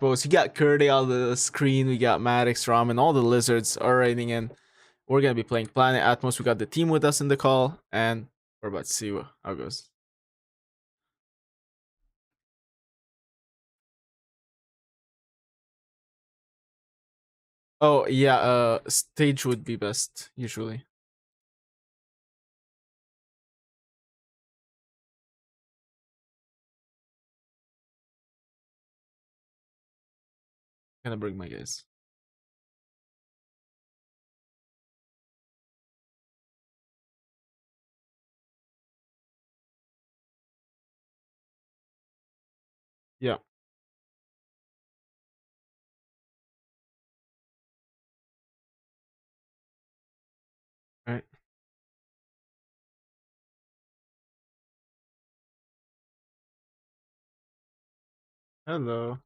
Atmos. You got Curdy on the screen. We got Maddox, Ram, and all the lizards are writing in. We're gonna be playing Planet Atmos. We got the team with us in the call, and we're about to see how it goes. Oh yeah, stage would be best usually. Gonna bring my guys. Yeah. All right. Hello.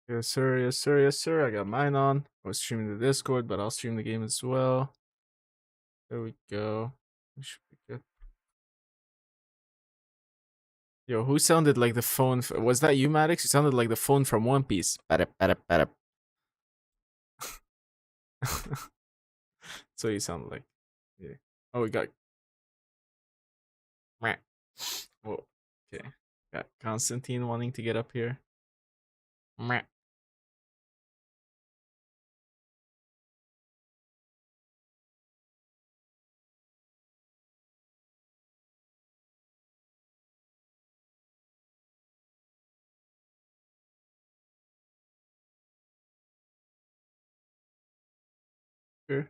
Yes, sir. Yes, sir. Yes, sir. I got mine on. I was streaming the Discord, but I'll stream the game as well. There we go. We should be good. Yo, who sounded like the phone? Was that you, Maddox? You sounded like the phone from One Piece. So you sound like. Yeah. Oh, we got. Meh. Whoa. Okay. Got Constantine wanting to get up here. Meh. Sure.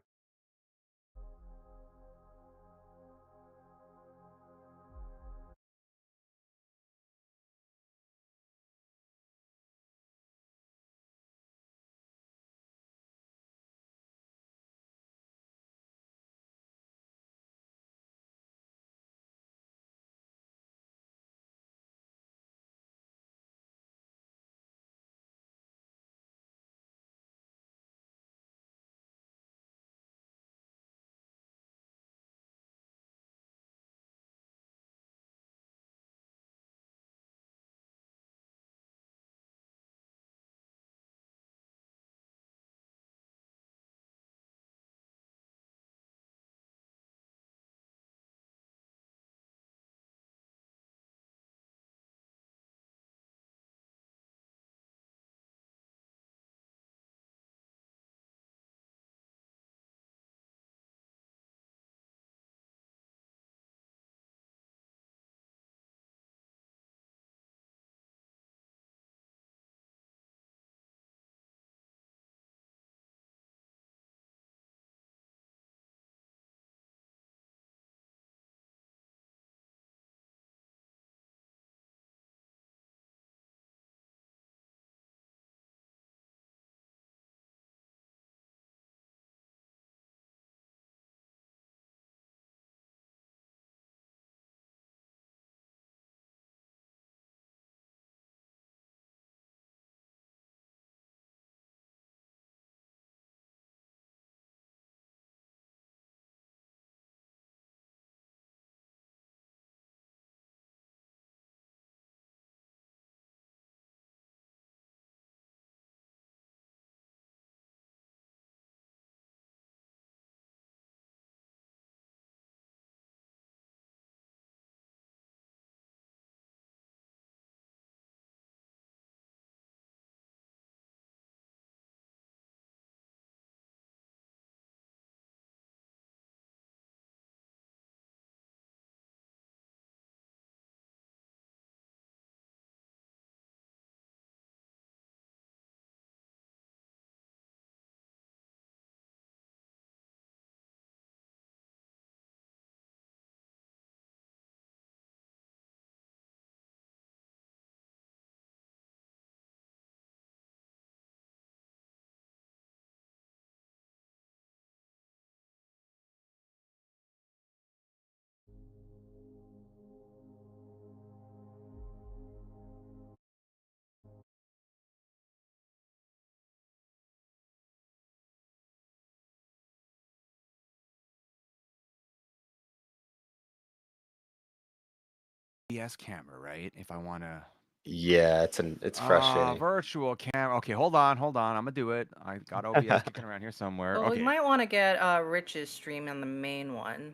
OBS camera, right? If I want to. Yeah, it's frustrating. Virtual camera. Okay, hold on. I'm gonna do it. I got OBS kicking around here somewhere. Well, we Okay, might want to get Rich's stream on the main one.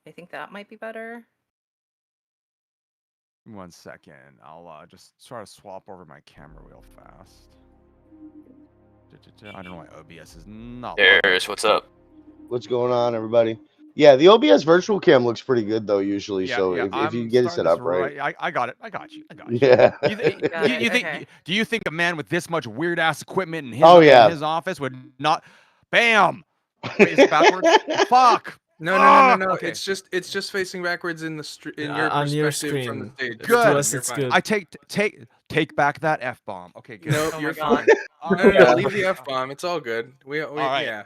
I think that might be better. 1 second. I'll just try to swap over my camera real fast. I don't know why OBS is not loading. There's what's up. What's going on, everybody? Yeah, the OBS virtual cam looks pretty good though usually. Yeah, so yeah. if you I'm get it starting set this up right. I got it. I got you. Yeah. You think? Okay. Do you think a man with this much weird ass equipment in his in his office would not? Bam. Wait, is it backwards? Fuck. No. Okay. It's just facing backwards in the in your on perspective your from the screen. stage. Good. To us, You're it's fine. good. I take back that F bomb. Okay, good. No, Oh you're my fine. God. No, leave the F bomb. It's all good. We right. yeah.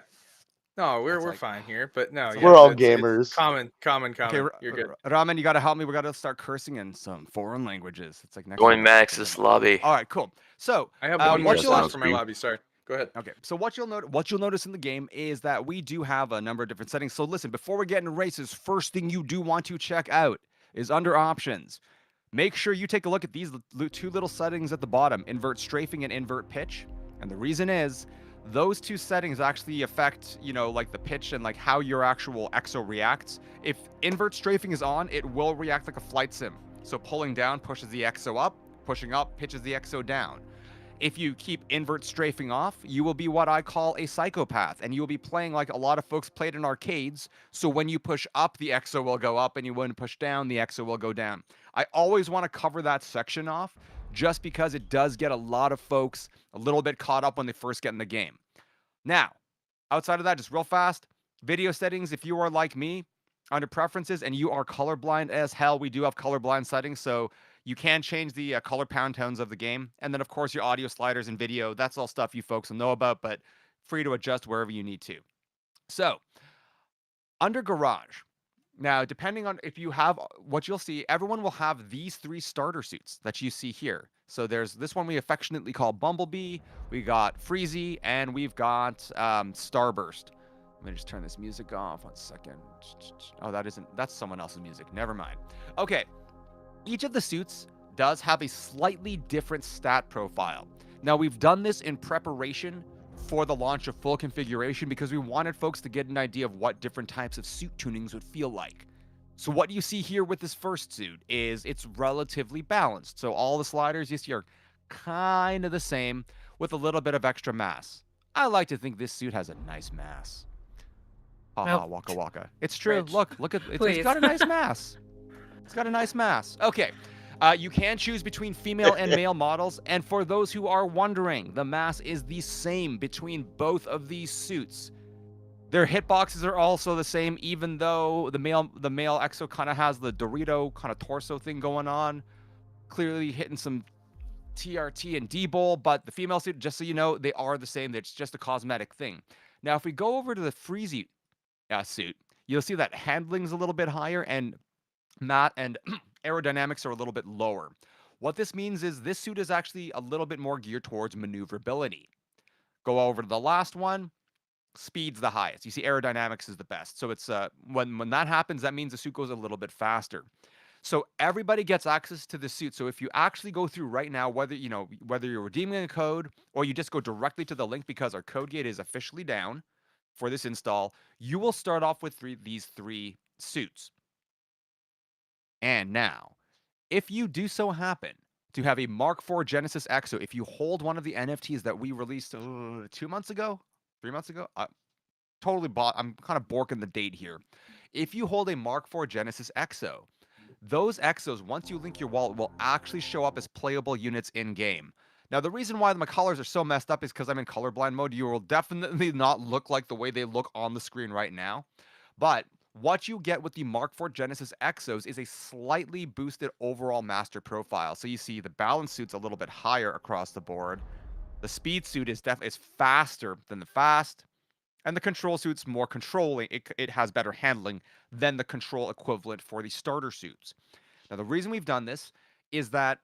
No, we're like- fine here, but no, That's yeah, We're all it's gamers. common. Okay, You're good. Ramen, you gotta help me. We gotta start cursing in some foreign languages. It's like next. Going level. Max's lobby. All right, cool. So I have what one more you'll- slot for my lobby. Sorry. Go ahead. Okay, so what you'll notice in the game is that we do have a number of different settings. So listen, before we get into races, first thing you do want to check out is under options. Make sure you take a look at these two little settings at the bottom: invert strafing and invert pitch. And the reason is those two settings actually affect, like the pitch and like how your actual exo reacts. If invert strafing is on, it will react like a flight sim. So pulling down pushes the exo up, pushing up pitches the exo down. If you keep invert strafing off, you will be what I call a psychopath, and you'll be playing like a lot of folks played in arcades. So when you push up, the exo will go up, and you when push down, the exo will go down. I always want to cover that section off, just because it does get a lot of folks a little bit caught up when they first get in the game. Now, outside of that, just real fast, video settings. If you are like me, under preferences, and you are colorblind as hell, we do have colorblind settings, so you can change the color pound tones of the game. And then, of course, your audio sliders and video. That's all stuff you folks will know about, but free to adjust wherever you need to. So, under Garage, now, depending on if you have what you'll see, everyone will have these three starter suits that you see here. So there's this one we affectionately call Bumblebee, we got Freezy, and we've got Starburst. Let me just turn this music off. 1 second. Oh, that's someone else's music. Never mind. Okay. Each of the suits does have a slightly different stat profile. Now, we've done this in preparation for the launch of full configuration because we wanted folks to get an idea of what different types of suit tunings would feel like. So what you see here with this first suit is it's relatively balanced. So all the sliders you see are kind of the same with a little bit of extra mass. I like to think this suit has a nice mass. Haha, Nope. waka waka. It's true. Rich. Look at it's Please. got a nice mass. It's got a nice mass. Okay. You can choose between female and male models, and for those who are wondering, the mass is the same between both of these suits. Their hitboxes are also the same, even though the male exo kind of has the Dorito kind of torso thing going on, clearly hitting some TRT and D-Bowl, but the female suit, just so you know, they are the same. It's just a cosmetic thing. Now, if we go over to the Freezy suit, you'll see that handling's a little bit higher, and matte and aerodynamics are a little bit lower. What this means is this suit is actually a little bit more geared towards maneuverability. Go over to the last one. Speed's the highest. You see aerodynamics is the best. So it's when that happens, that means the suit goes a little bit faster. So everybody gets access to the suit. So if you actually go through right now, whether you're redeeming a code or you just go directly to the link because our code gate is officially down for this install, you will start off with these three suits. And now, if you do so happen to have a Mark IV Genesis Exo, if you hold one of the NFTs that we released 2 months ago, 3 months ago, totally bought. I'm kind of borking the date here. If you hold a Mark IV Genesis Exo, those Exos, once you link your wallet, will actually show up as playable units in-game. Now, the reason why my colors are so messed up is because I'm in colorblind mode. You will definitely not look like the way they look on the screen right now. But what you get with the Mark IV Genesis Exos is a slightly boosted overall master profile. So you see the balance suit's a little bit higher across the board. The speed suit is faster than the fast. And the control suit's more controlling. It has better handling than the control equivalent for the starter suits. Now, the reason we've done this is that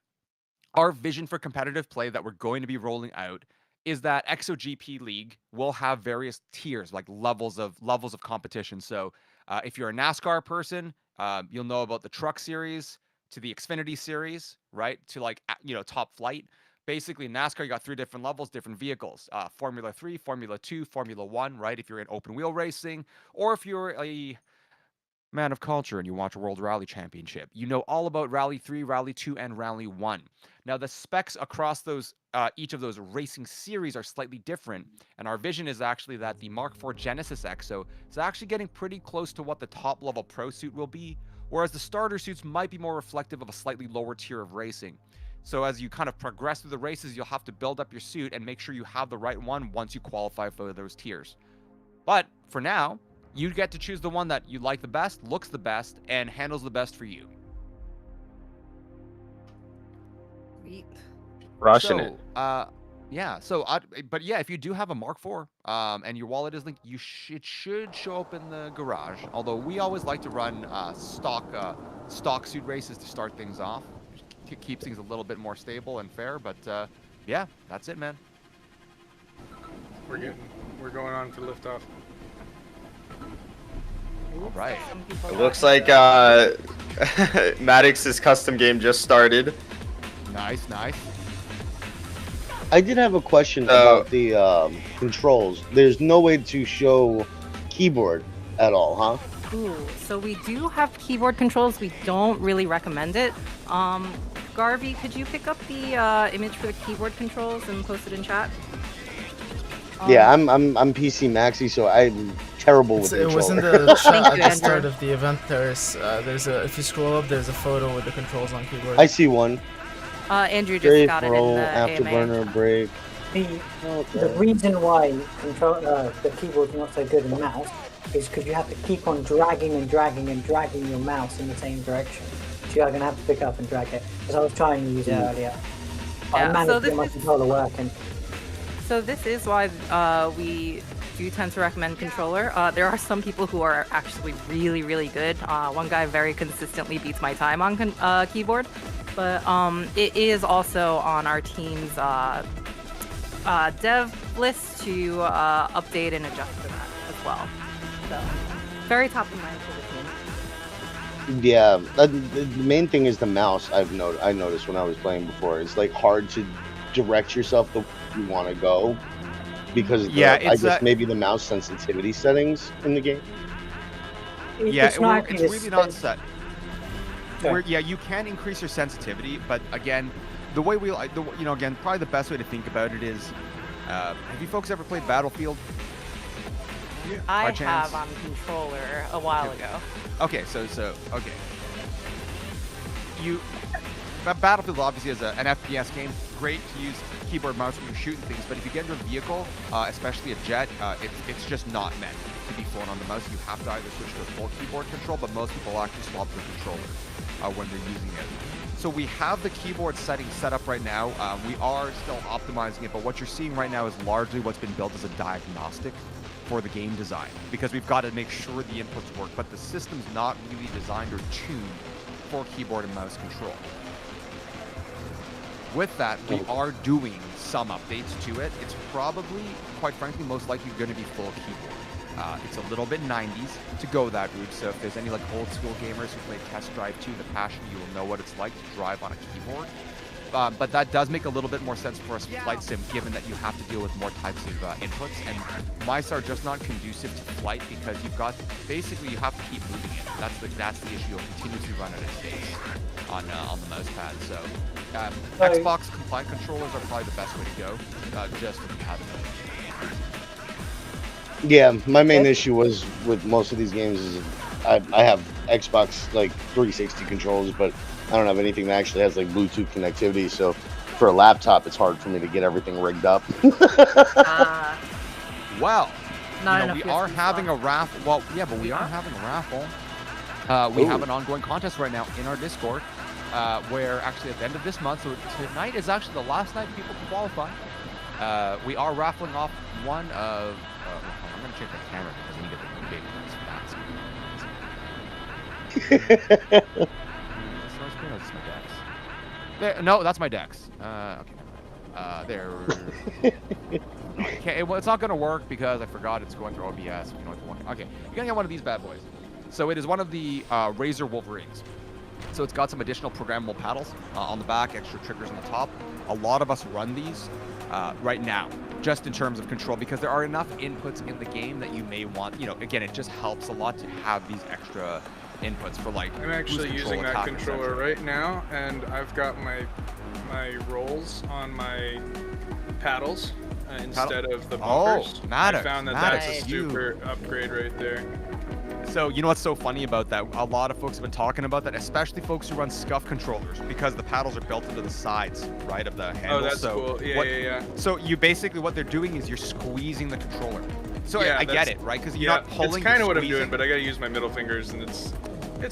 our vision for competitive play that we're going to be rolling out is that ExoGP League will have various tiers, like levels of competition. So if you're a NASCAR person, you'll know about the Truck Series. to the Xfinity series, right? To like top flight. Basically, in NASCAR, you got 3 different levels, different vehicles. Formula 3, Formula 2, Formula 1, right? If you're in open wheel racing, or if you're a man of culture and you watch a World Rally Championship, you know all about Rally 3, Rally 2, and Rally 1. Now, the specs across those each of those racing series are slightly different, and our vision is actually that the Mark IV Genesis Exo is actually getting pretty close to what the top-level Pro suit will be, whereas the starter suits might be more reflective of a slightly lower tier of racing. So as you kind of progress through the races, you'll have to build up your suit and make sure you have the right one once you qualify for those tiers. But for now, you get to choose the one that you like the best, looks the best, and handles the best for you. Sweet. Rushing it. Yeah. So, but yeah, if you do have a Mark IV, and your wallet is linked, it should show up in the garage. Although we always like to run stock suit races to start things off, keep things a little bit more stable and fair. But yeah, that's it, man. We're going on for liftoff. All right. Some people It got looks hit, like though. Maddox's custom game just started. Nice. I did have a question about the controls. There's no way to show keyboard at all, huh? Ooh, so we do have keyboard controls. We don't really recommend it. Garvey, could you pick up the image for the keyboard controls and post it in chat? Yeah, I'm PC Maxi, so I'm terrible with It was in controller. the chat Thank at you, the start Andrew. of the event. There's a if you scroll up, there's a photo with the controls on keyboard. I see one. Andrew just Strafe, got it in roll, the AMA. afterburner, break. The reason why the keyboard's not so good in the mouse is because you have to keep on dragging and dragging and dragging your mouse in the same direction. So you're going to have to pick up and drag it. Because I was trying to use it earlier. I Yeah, managed so to get my this is- controller working. So this is why we do tend to recommend controller. There are some people who are actually really, really good. One guy very consistently beats my time on keyboard, but it is also on our team's dev list to update and adjust for that as well. So very top of mind for the team. Yeah, the main thing is the mouse. I noticed when I was playing before. It's like hard to direct yourself the way you want to go because of Yeah, I it's guess maybe the mouse sensitivity settings in the game. Yeah, It's not it's actually really not set. Sorry. Yeah, you can increase your sensitivity, but again, the way again, probably the best way to think about it is, have you folks ever played Battlefield? I chance? have on controller a while ago. Okay, so okay. Battlefield obviously is an FPS game. Great to use keyboard mouse when you're shooting things, but if you get into a vehicle, especially a jet, it's just not meant to be flown on the mouse. You have to either switch to a full keyboard control, but most people actually swap the controller when they're using it. So we have the keyboard settings set up right now. We are still optimizing it, but what you're seeing right now is largely what's been built as a diagnostic for the game design, because we've got to make sure the inputs work, but the system's not really designed or tuned for keyboard and mouse control. With that, we are doing some updates to it. It's probably, quite frankly, most likely going to be full keyboard. It's a little bit 90s to go that route, so if there's any like old school gamers who played Test Drive 2, the Passion, you will know what it's like to drive on a keyboard. But that does make a little bit more sense for us flight sim, given that you have to deal with more types of inputs, and mice are just not conducive to flight because you have to keep moving it. That's the issue. You'll continuously run out of space on the mouse pad. So Xbox compliant controllers are probably the best way to go, just if you have them. Yeah, my main issue was with most of these games is I have Xbox like 360 controls, but I don't have anything that actually has like Bluetooth connectivity. So for a laptop, it's hard for me to get everything rigged up. Well, Not enough we USB are having a slots. raffle. Well, yeah, but we are having a raffle. We have an ongoing contest right now in our Discord, where actually at the end of this month, so tonight is actually the last night people can qualify. We are raffling off one of. I'm gonna change my camera because I need to get the big ones fast. That's my Dex. There, no, that's my Dex. Okay. There. Okay, well, it's not gonna work because I forgot it's going through OBS. Okay, you're gonna get one of these bad boys. So it is one of the Razor Wolverines. So it's got some additional programmable paddles on the back, extra triggers on the top. A lot of us run these right now, just in terms of control, because there are enough inputs in the game that you may want, again, it just helps a lot to have these extra inputs for like I'm actually boost using control, that attack, controller etc. right now, and I've got my rolls on my paddles instead of the bumpers. Maddox, I found that Maddox, that's a you. super upgrade right there. So you know what's so funny about that? A lot of folks have been talking about that, especially folks who run scuff controllers, because the paddles are built into the sides, right, of the handle. Oh, that's so cool. Yeah. So you basically, what they're doing is you're squeezing the controller. So Yeah, I get it, right? Because you're yeah, not pulling. it's kind of you're what I'm doing, squeezing. but I gotta use my middle fingers, and it's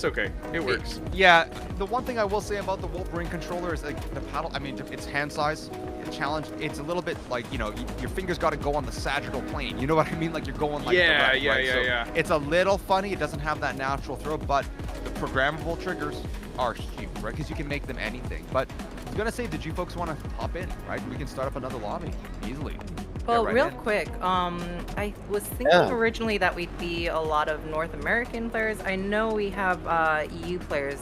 okay. It works. Yeah, the one thing I will say about the Wolverine controller is like the paddle. I mean, it's hand size. Challenge. It's a little bit like your fingers got to go on the sagittal plane. You know what I mean? Like you're going like Yeah, direct, right? So yeah. It's a little funny. It doesn't have that natural throw, but the programmable triggers are huge, right? Because you can make them anything. But I was gonna say, did you folks want to hop in? Right? We can start up another lobby easily. Well, right real in. quick, I was thinking Yeah. originally that we'd be a lot of North American players. I know we have EU players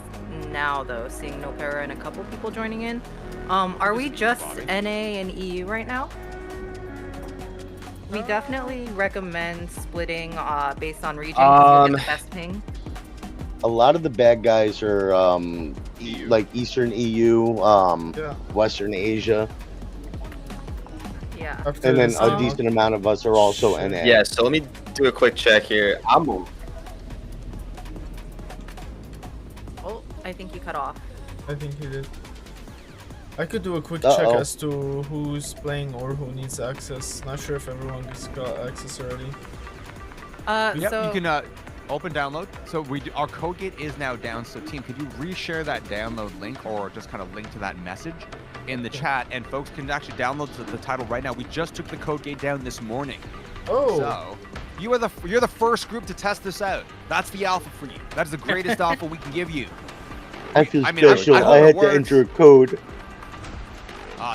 now, though, seeing Nopera and a couple people joining in. Are we just NA and EU right now? We definitely recommend splitting based on region because you get the best ping. A lot of the bad guys are like Eastern EU, Western Asia, Yeah. and then a decent amount of us are also NA. Yeah, so let me do a quick check here. Oh, I think you cut off. I think he did. I could do a quick Uh-oh. check as to who's playing or who needs access. Not sure if everyone's got access already. Yep, So you can open download. So our code gate is now down. So team, could you reshare that download link or just kind of link to that message in the chat? And folks can actually download the title right now. We just took the code gate down this morning. Oh, So you're the first group to test this out. That's the alpha for you. That is the greatest alpha we can give you. I feel I mean, special. I I, hope it had to works. enter a code.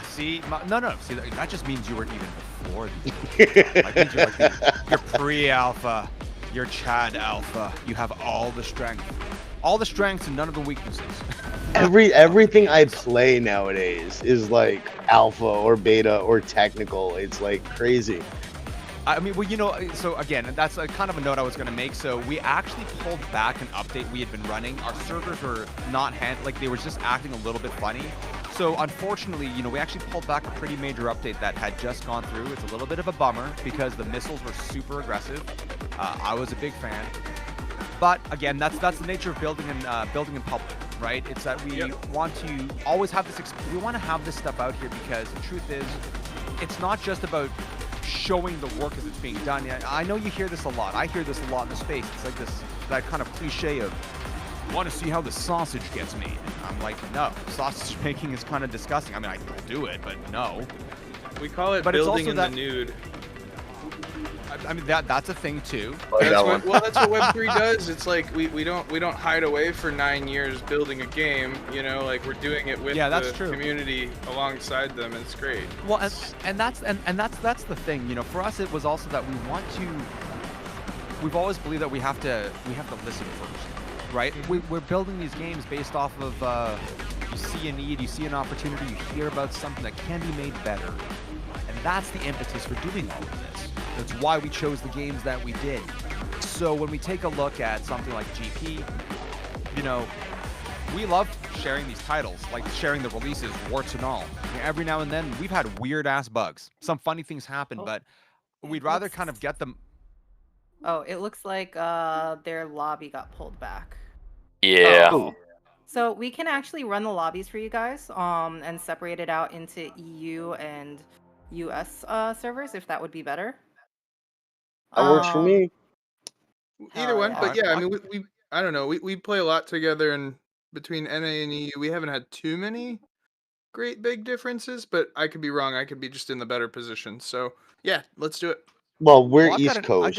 See, no. See, that just means you were even before the like, means you're like you're pre-alpha, you're Chad alpha. You have all the strengths and none of the weaknesses. Everything I play nowadays is like alpha or beta or technical. It's like crazy. I mean, well, so again, that's a kind of a note I was going to make. So we actually pulled back an update we had been running. Our servers were not they were just acting a little bit funny. So unfortunately, we actually pulled back a pretty major update that had just gone through. It's a little bit of a bummer because the missiles were super aggressive. I was a big fan. But again, that's the nature of building in public, right? It's that we want to always have this. We want to have this stuff out here because the truth is, it's not just about showing the work as it's being done. I know you hear this a lot. I hear this a lot in the space. It's like that kind of cliche of, want to see how the sausage gets made. I'm like, no, sausage making is kind of disgusting. I mean, I will do it, but no. We call it But it's building also in that- the nude. I mean, that's a thing too. That one. That's what Web3 does. It's like we don't hide away for 9 years building a game. Like we're doing it with that's the true. community alongside them. And it's great. Well, and that's the thing. For us, it was also that we want to. We've always believed that we have to listen first, right? We're building these games based off of you see a need, you see an opportunity, you hear about something that can be made better, and that's the impetus for doing all of this. That's why we chose the games that we did. So when we take a look at something like GP, we love sharing these titles, like sharing the releases, warts and all. Every now and then, we've had weird-ass bugs. Some funny things happen, but we'd rather kind of get them. Oh, it looks like their lobby got pulled back. Yeah. Oh. So we can actually run the lobbies for you guys, and separate it out into EU and US servers if that would be better. That works for me. Either Hell one, yeah. but yeah, I mean, we I don't know. We play a lot together, and between NA and EU, we haven't had too many great big differences. But I could be wrong. I could be just in the better position. So yeah, let's do it. Well, we're Well, East Coast, I've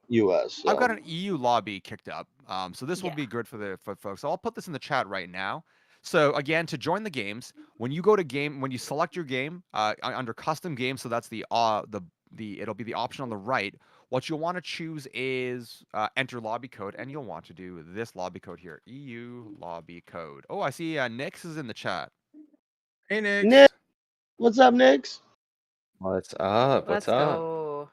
US. got So. an EU lobby kicked up, so this will Yeah. be good for folks. So I'll put this in the chat right now. So again, to join the games, when you go to when you select your game under custom games, so that's the it'll be the option on the right. What you'll want to choose is enter lobby code, and you'll want to do this lobby code here, EU lobby code. Oh, I see Nix is in the chat. Hey, Nick, Nix. what's up, Nix? What's up? Let's What's up? go.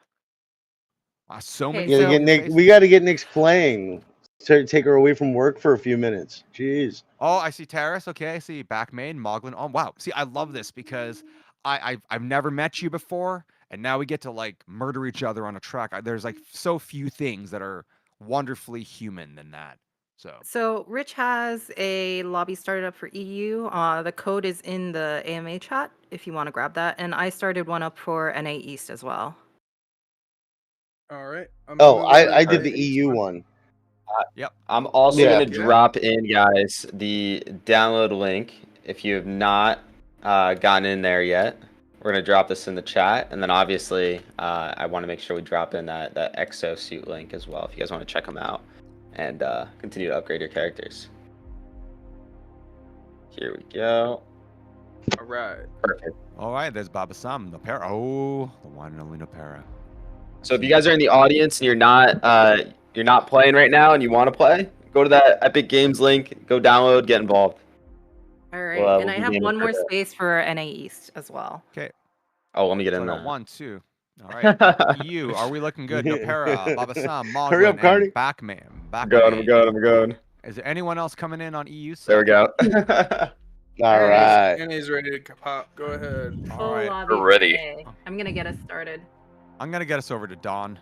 So Okay, many. We gotta so- get Nick. We gotta get Nick's playing. Take her away from work for a few minutes. Jeez. Oh, I see Terrace. Okay, I see Backmain, Moglin. Oh, wow. See, I love this because I've never met you before, and now we get to like murder each other on a track. There's like so few things that are wonderfully human than that. So Rich has a lobby started up for EU. The code is in the AMA chat if you want to grab that, and I started one up for NA East as well. All right. Oh, I did the EU one. Yep. I'm also Yeah. gonna drop in, guys, the download link. If you have not gotten in there yet, we're gonna drop this in the chat, and then obviously I want to make sure we drop in that exosuit link as well if you guys want to check them out and continue to upgrade your characters. Here we go. All right. Perfect. All right, there's Baba Sam, Nopera. Oh, the one and only Nopera. So if you guys are in the audience and you're not playing right now and you want to play, go to that Epic Games link, go download, get involved. All right, Well, and we'll I be have gaming one more for space for NA East as well. Okay. Oh, let me get So I in got there. 1, 2. All right. EU, are we looking good? Nopera, Baba Sam, Moglin, Hurry up, Cardi. and Backman. I'm going. Is there anyone else coming in on EU? There we go. All right. Annie's ready to pop. Go ahead. All Full right. lobby we're ready. today. I'm gonna get us started. I'm gonna get us over to Dawn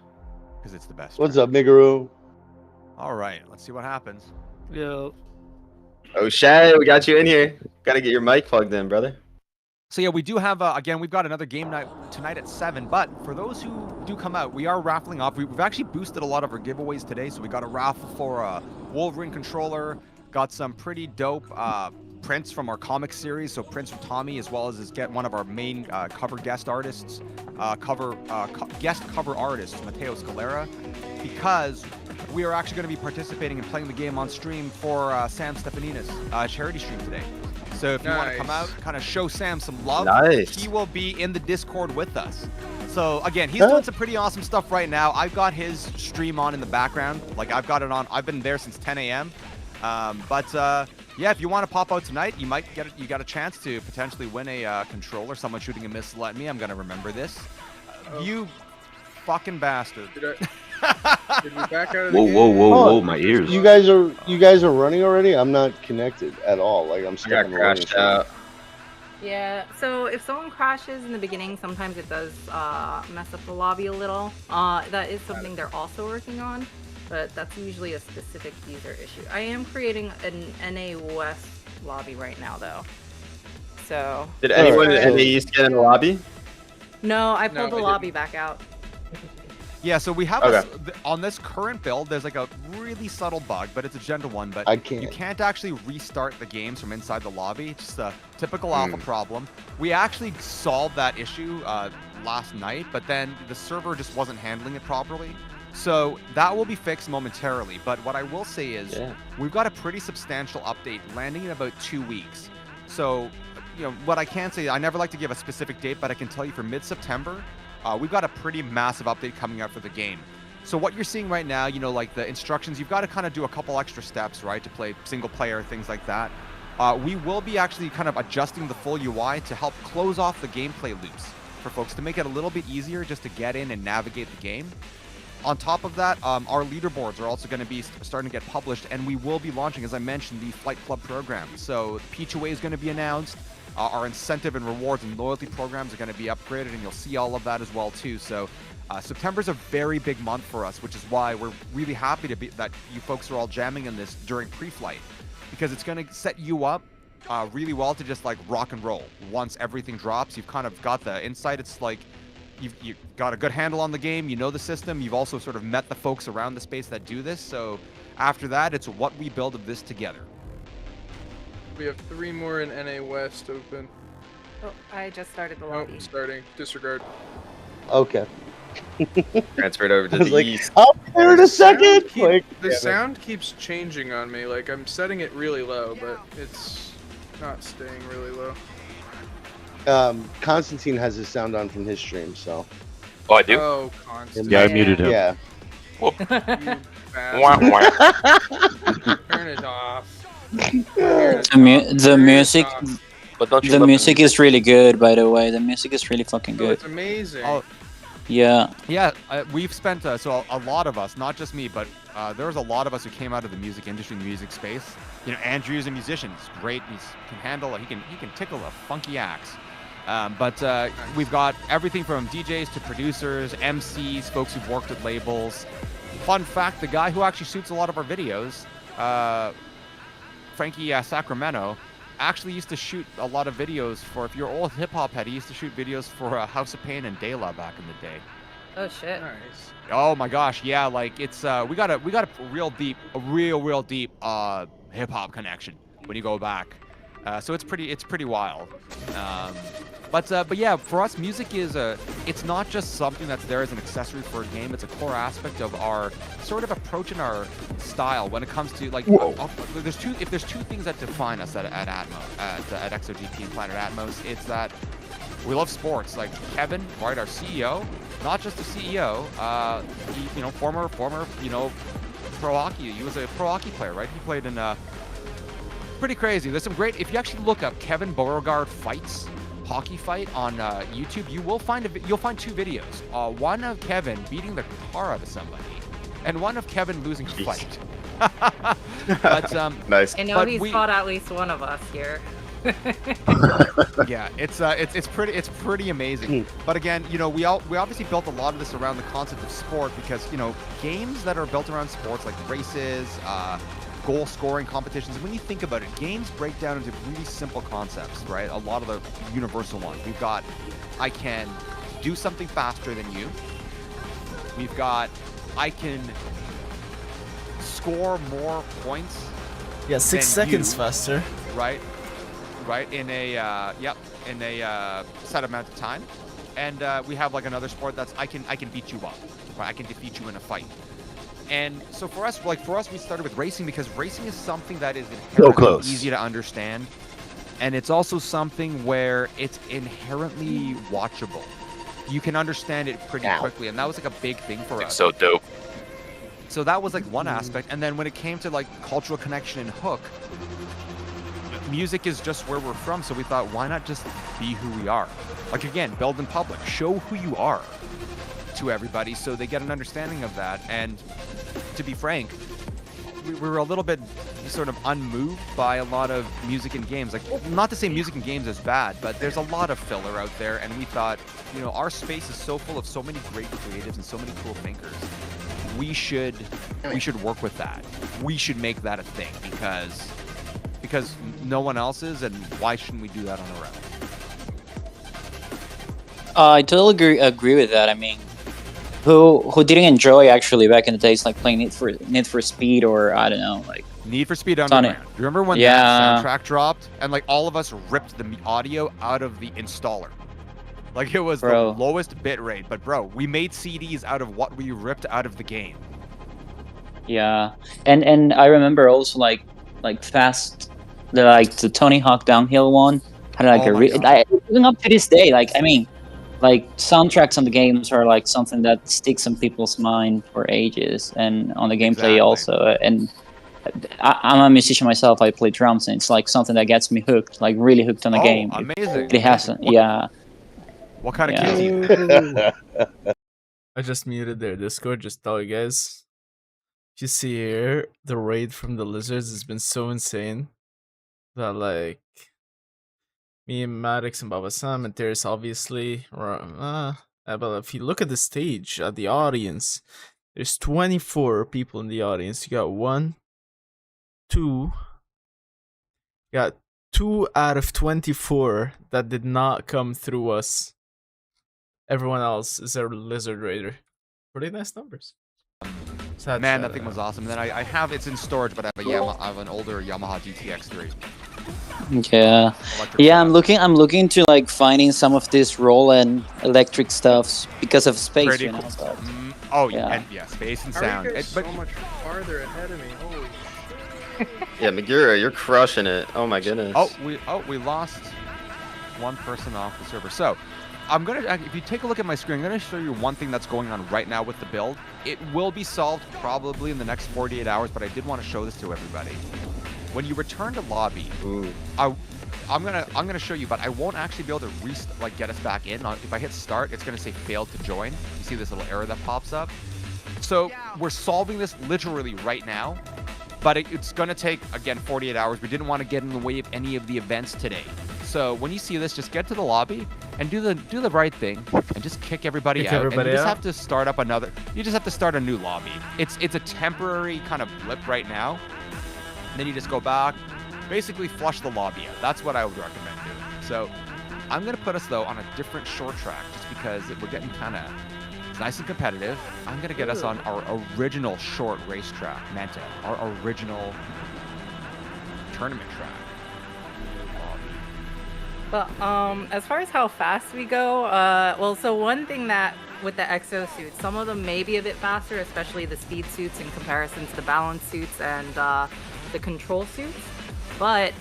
because it's the best. What's up, Niggaroo? All right, let's see what happens. Yo. Oh, Shay, we got you in here. Gotta get your mic plugged in, brother. So yeah, we do have again. We've got another game night tonight at 7. But for those who do come out, we are raffling off. We've actually boosted a lot of our giveaways today. So we got a raffle for a Wolverine controller. Got some pretty dope prints from our comic series. So prints from Tommy, as well as get one of our main cover guest artists, guest cover artist Matteo Scalera, because we are actually going to be participating and playing the game on stream for Sam Stefanina's charity stream today. So if you want to come out, kind of show Sam some love, Nice. he will be in the Discord with us. So again, he's doing some pretty awesome stuff right now. I've got his stream on in the background. Like I've got it on. I've been there since 10 a.m. Yeah, if you want to pop out tonight, you might get it. You got a chance to potentially win a controller. Someone shooting a missile at me. I'm gonna remember this. You fucking bastard. Did we back out of the Whoa, game? whoa, whoa, Oh, whoa! My ears. You guys are running already? I'm not connected at all. Like I'm I stuck got in the running crashed screen. out. Yeah, so if someone crashes in the beginning, sometimes it does mess up the lobby a little. That is something they're also working on, but that's usually a specific user issue. I am creating an NA West lobby right now, though. So Did anyone Alright, in so- the East get in the lobby? no, I No, pulled the I lobby back out. Yeah, so we have Okay. on this current build, there's like a really subtle bug, but it's a gentle one. But I you can't. can't actually restart the games from inside the lobby. Just a typical alpha problem. We actually solved that issue last night, but then the server just wasn't handling it properly. So that will be fixed momentarily. But what I will say is Yeah. we've got a pretty substantial update landing in about 2 weeks. So, what I can say, I never like to give a specific date, but I can tell you for mid-September, we've got a pretty massive update coming out for the game. So what you're seeing right now, like the instructions, you've got to kind of do a couple extra steps, right, to play single player, things like that. We will be actually kind of adjusting the full UI to help close off the gameplay loops for folks to make it a little bit easier just to get in and navigate the game. On top of that, our leaderboards are also going to be starting to get published, and we will be launching, as I mentioned, the Flight Club program. So Peach Away is going to be announced. Our incentive and rewards and loyalty programs are going to be upgraded, and you'll see all of that as well too. So September's a very big month for us, which is why we're really happy that you folks are all jamming in this during pre-flight, because it's going to set you up really well to just like rock and roll. Once everything drops, you've kind of got the insight. It's like you've got a good handle on the game, you know the system, you've also sort of met the folks around the space that do this. So after that, it's what we build of this together. We have 3 more in NA West open. Oh, I just started the Oh, lobby. starting. Disregard. Okay. Transferred over to I was the like, East. I'll be there in a second. The Like, sound keeps changing on me. Like I'm setting it really low, but it's not staying really low. Constantine has his sound on from his stream, so Oh, I do. Oh, constant. Yeah, I muted him. Yeah. You Wah, bastard. wah. Turn it off. The music, But don't you the love music is really good. By the way, the music is really fucking Oh, good. it's amazing. Oh, Yeah. Yeah, we've spent so a lot of us, not just me, but there was a lot of us who came out of the music industry, music space. You know, Andrew's a musician. He's great. He can handle it. He can tickle a funky axe. But we've got everything from DJs to producers, MCs, folks who've worked at labels. Fun fact: the guy who actually shoots a lot of our videos, Frankie Sacramento, actually used to shoot a lot of videos for. If you're old hip hop head, he used to shoot videos for House of Pain and De La back in the day. Oh shit. Nice. Oh my gosh, yeah, like it's we got a real deep hip hop connection when you go back. So it's pretty wild. But yeah, for us, music is it's not just something that's there as an accessory for a game. It's a core aspect of our sort of approach and our style when it comes to like. If there's two things that define us at Atmos, at XOGP and Planet Atmos, it's that we love sports. Like Kevin, right, our CEO, not just a CEO. He, former, pro hockey. He was a pro hockey player, right? He played in pretty crazy. There's some great. If you actually look up Kevin Beauregard fights, hockey fight on YouTube, you'll find two videos. One of Kevin beating the tar out of somebody, and one of Kevin losing a fight. But Nice. I know But he's fought at least one of us here. yeah, it's pretty amazing. But again, we obviously built a lot of this around the concept of sport because games that are built around sports like races, goal scoring competitions. When you think about it, games break down into really simple concepts, right? A lot of the universal ones. We've got, I can do something faster than you. We've got, I can score more points. Yeah, 6 seconds faster. Right, in a set amount of time. And we have like another sport that's I can beat you up. Right? I can defeat you in a fight. And so for us, we started with racing because racing is something that is inherently easy to understand. And it's also something where it's inherently watchable. You can understand it pretty quickly. And that was like a big thing for us. It's so dope. So that was like one aspect. And then when it came to like cultural connection and hook, music is just where we're from. So we thought, why not just be who we are? Like again, build in public, show who you are to everybody so they get an understanding of that. And to be frank, we were a little bit sort of unmoved by a lot of music and games. Like, not to say music and games is bad, but there's a lot of filler out there. And we thought, our space is so full of so many great creatives and so many cool thinkers. We should work with that. We should make that a thing because no one else is, and why shouldn't we do that on our own? I totally agree with that. I mean, who didn't enjoy actually back in the days, like playing Need for Speed, or I don't know, like Need for Speed Underground. You remember when that soundtrack dropped and like all of us ripped the audio out of the installer? Like it was the lowest bit rate, but bro, we made CDs out of what we ripped out of the game. Yeah, and I remember also like the Tony Hawk Downhill one had like even up to this day, like I mean, like soundtracks on the games are like something that sticks in people's mind for ages, and on the gameplay also. And I'm a musician myself. I play drums, and it's like something that gets me hooked, like really hooked on the game. Amazing! It hasn't. Yeah. What kind of kids you? I just muted their Discord. Just tell you guys. You see here, the raid from the Lizards has been so insane that like me and Maddox and Baba Sam and Terrace obviously but if you look at the stage at the audience, there's 24 people in the audience. You got 1, 2, you got 2 out of 24 that did not come through us. Everyone else is a Lizard Raider. Pretty nice numbers. Man, that thing was awesome. And then I have it's in storage, but I have an older Yamaha GTX3. Yeah, I'm looking to like finding some of this Roland electric stuffs because of space. Pretty cool. Space and sound. How are you guys so much farther ahead of me? Holy shit. Yeah, Megura, you're crushing it. Oh my goodness. We lost one person off the server. So if you take a look at my screen, I'm gonna show you one thing that's going on right now with the build. It will be solved probably in the next 48 hours, but I did want to show this to everybody. When you return to lobby, I'm gonna show you, but I won't actually be able to get us back in. If I hit start, it's gonna say failed to join. You see this little error that pops up. So we're solving this literally right now, but it's gonna take again 48 hours. We didn't want to get in the way of any of the events today. So when you see this, just get to the lobby and do the right thing and just kick everybody out. And you just have to start up another. You just have to start a new lobby. It's a temporary kind of blip right now. And then you just go back, basically flush the lobby out. That's what I would recommend doing. So I'm gonna put us though on a different short track just because we're getting kind of nice and competitive. I'm gonna get us on our original short racetrack, Manta, our original tournament track. But as far as how fast we go, so one thing that with the exo suits, some of them may be a bit faster, especially the speed suits in comparison to the balance suits and the control suits. But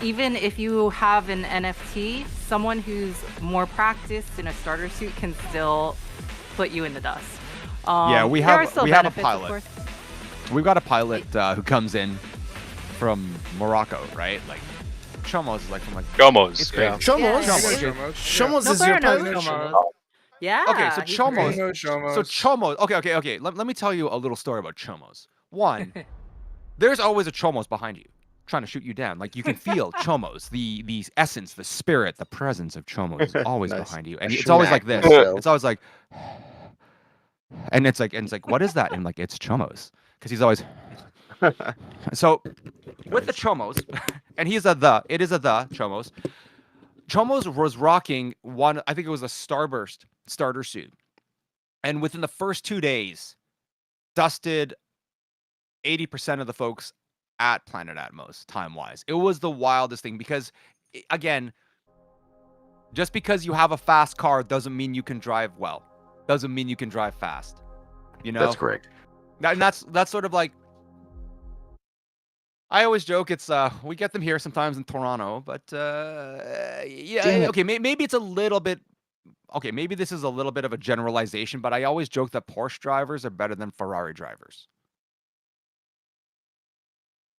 even if you have an NFT, someone who's more practiced in a starter suit can still put you in the dust. We have a pilot. We've got a pilot who comes in from Morocco, right? Like Chomos is like from like Chomos. It's crazy. Shomos is your pilot. Yeah. Okay, so Chomos. Okay. Let me tell you a little story about Chomos. One, there's always a Chomos behind you, trying to shoot you down. Like you can feel Chomos, the essence, the spirit, the presence of Chomos is always behind you, and it's always like this. It's always like, and it's like, what is that? And like, it's Chomos, because he's always. So, with the Chomos, and it is a Chomos. Chomos was rocking one, I think it was a Starburst starter suit, and within the first 2 days, dusted 80% of the folks at Planet Atmos time-wise. It was the wildest thing because, again, just because you have a fast car doesn't mean you can drive well. Doesn't mean you can drive fast. You know? That's correct. And that's sort of like, I always joke it's we get them here sometimes in Toronto, but okay, maybe it's a little bit okay, maybe this is a little bit of a generalization, but I always joke that Porsche drivers are better than Ferrari drivers.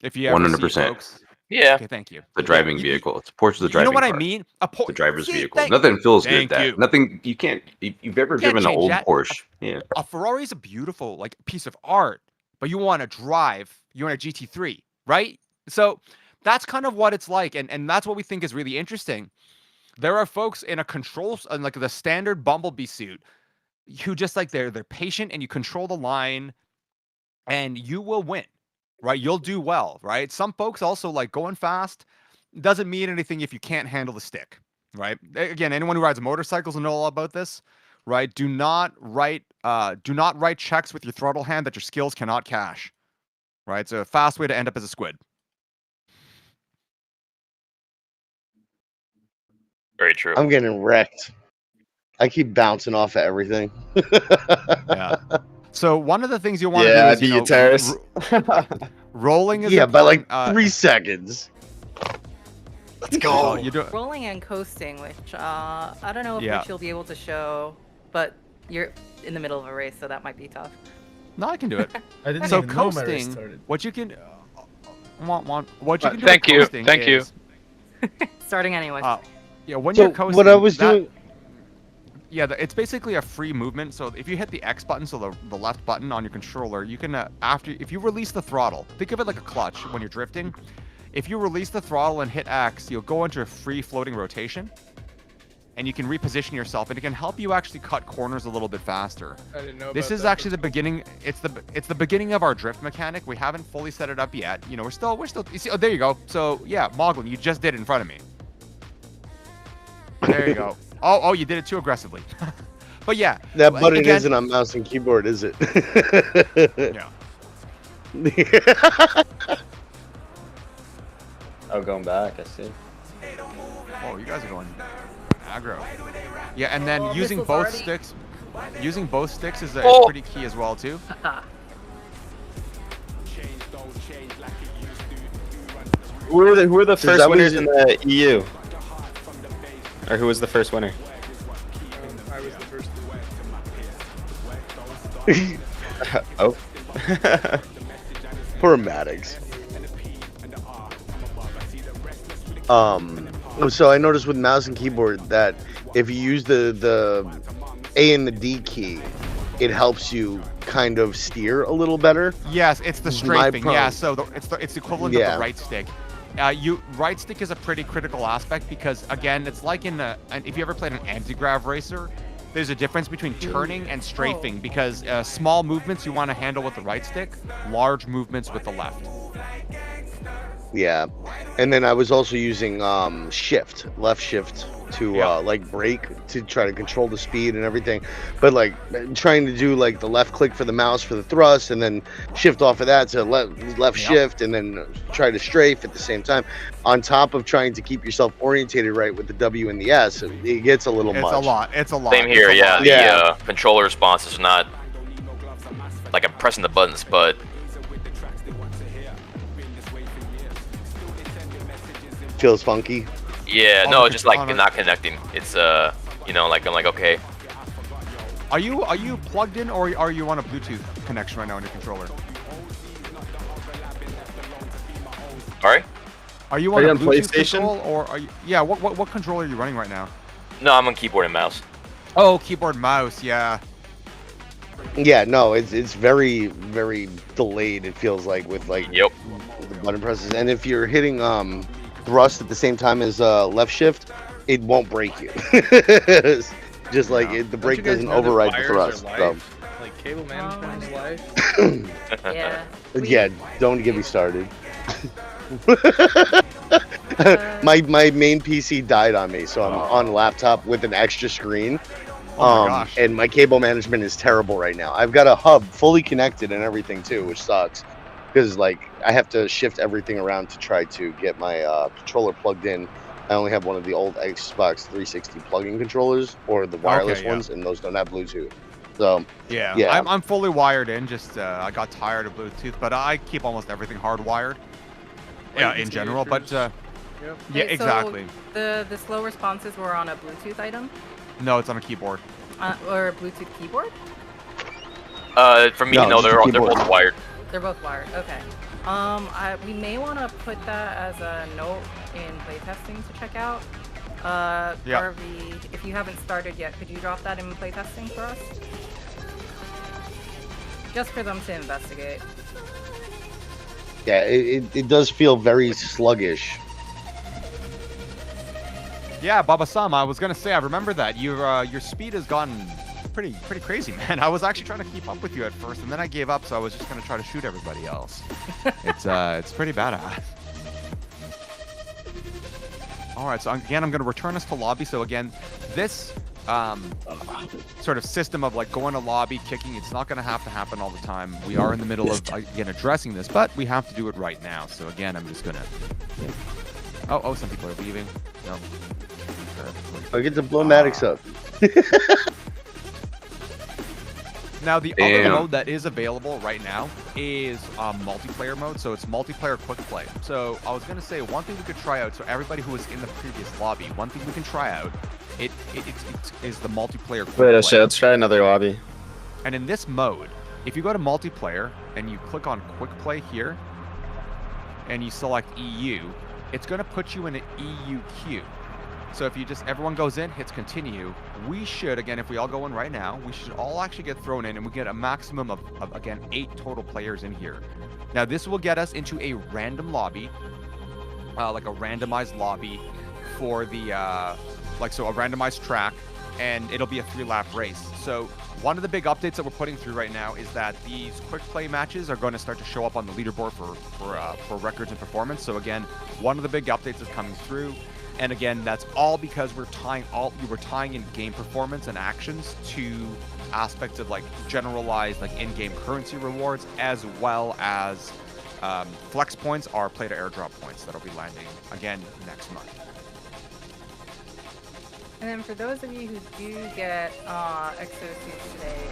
If you ever 100%. see folks. Yeah. Okay, thank you. The driving vehicle. It's Porsche's the driving You know what car. I mean? The driver's vehicle. Nothing feels good. Nothing. You can't. If you've ever driven an old Porsche, yeah. A Ferrari is a beautiful like piece of art, but you want to drive. You want a GT3, right? So that's kind of what it's like, and that's what we think is really interesting. There are folks in a control, like the standard Bumblebee suit, who just like they're patient, and you control the line, and you will win. Right, you'll do well, right? Some folks also like going fast doesn't mean anything if you can't handle the stick, right? Again, anyone who rides motorcycles will know all about this, right? Do not write checks with your throttle hand that your skills cannot cash, right? It's a fast way to end up as a squid. Very true. I'm getting wrecked. I keep bouncing off of everything. Yeah. So one of the things you want to do is terrace. Rolling is by like important, 3 seconds. Let's go. You do Rolling and coasting, which I don't know if Yeah. Rich will be able to show, but you're in the middle of a race, so that might be tough. No, I can do it. I didn't So even know my race coasting, started. what you can what you can do Thank with you, coasting thank you. is, Starting anyway. Yeah, when So you're coasting, what I was doing. Yeah, it's basically a free movement. So if you hit the X button, so the left button on your controller, you can if you release the throttle, think of it like a clutch when you're drifting. If you release the throttle and hit X, you'll go into a free floating rotation, and you can reposition yourself, and it can help you actually cut corners a little bit faster. I didn't know. This about is that. actually the beginning. It's the beginning of our drift mechanic. We haven't fully set it up yet. You know, we're still. You see, oh, there you go. So yeah, Moglin, you just did it in front of me. There you go. Oh, you did it too aggressively. But yeah. That button again, isn't on mouse and keyboard, is it? Yeah. Oh, going back. I see. Oh, you guys are going aggro. Yeah, and then using was both already- sticks. Using both sticks is Oh. pretty key as well too. Who are the Does first that winners mean- in the EU? Or who was the first winner? Oh. Poor Maddox. So I noticed with mouse and keyboard that if you use the A and the D key, it helps you kind of steer a little better. Yes, it's the strafing. Yeah, so it's equivalent of the right stick. Right stick is a pretty critical aspect because again, it's like if you ever played an anti-grav racer, there's a difference between turning and strafing because small movements you want to handle with the right stick, large movements with the left. Yeah, and then I was also using left shift to like brake to try to control the speed and everything, but like trying to do like the left click for the mouse for the thrust and then shift off of that to left shift and then try to strafe at the same time, on top of trying to keep yourself orientated right with the W and the S. It gets a little much. It's a lot. Same here, yeah. The controller response is not like I'm pressing the buttons, but feels funky. Yeah, no, just like not connecting. It's you know, like I'm like, okay. Are you plugged in or are you on a Bluetooth connection right now on your controller? Sorry? Are you on a Bluetooth control or are you? Yeah, what controller are you running right now? No, I'm on keyboard and mouse. Oh, keyboard and mouse, yeah. Yeah, no, it's very, very delayed. It feels like with like the button presses, and if you're hitting thrust at the same time as left shift, it won't break you. Just like the brake doesn't override the thrust. So. Like cable management is life. Yeah. Yeah, don't get me started. my main PC died on me, so I'm on a laptop with an extra screen. Oh my gosh. And my cable management is terrible right now. I've got a hub fully connected and everything too, which sucks. Because like I have to shift everything around to try to get my controller plugged in. I only have one of the old Xbox 360 plug-in controllers or the wireless ones, and those don't have Bluetooth. So yeah. I'm fully wired in. Just I got tired of Bluetooth, but I keep almost everything hardwired. Yeah, in general, but yeah, exactly. So the slow responses were on a Bluetooth item. No, it's on a keyboard. Or a Bluetooth keyboard? For me, no, they're both wired. They're both wired. Okay. We may want to put that as a note in playtesting to check out. Harvey, if you haven't started yet, could you drop that in playtesting for us? Just for them to investigate. Yeah, it does feel very sluggish. Yeah, Baba-sama, I was gonna say, I remember that your speed has gone pretty crazy, man. I was actually trying to keep up with you at first, and then I gave up, so I was just gonna try to shoot everybody else. It's pretty badass. All right, so again, I'm gonna return us to lobby. So again, this sort of system of like going to lobby, kicking, it's not gonna have to happen all the time. We are in the middle of again addressing this, but we have to do it right now. So again, I'm just gonna. Oh, some people are leaving. No. I get to blow Maddox up. Now, the other mode that is available right now is multiplayer mode. So it's multiplayer quick play. So I was going to say one thing we could try out. So everybody who was in the previous lobby, one thing we can try out, it is the multiplayer quick play. Wait, let's try another lobby. And in this mode, if you go to multiplayer and you click on quick play here, and you select EU, it's going to put you in an EU queue. So if everyone goes in, hits continue, we should, again, if we all go in right now, we should all actually get thrown in and we get a maximum of again, 8 total players in here. Now this will get us into a random lobby, like a randomized lobby for the, so a randomized track, and it'll be a 3-lap race. So one of the big updates that we're putting through right now is that these quick play matches are going to start to show up on the leaderboard for records and performance. So again, one of the big updates is coming through. And again, that's all because we're tying in game performance and actions to aspects of like generalized like in-game currency rewards, as well as flex points are play to airdrop points that'll be landing again next month. And then for those of you who do get exosuits today,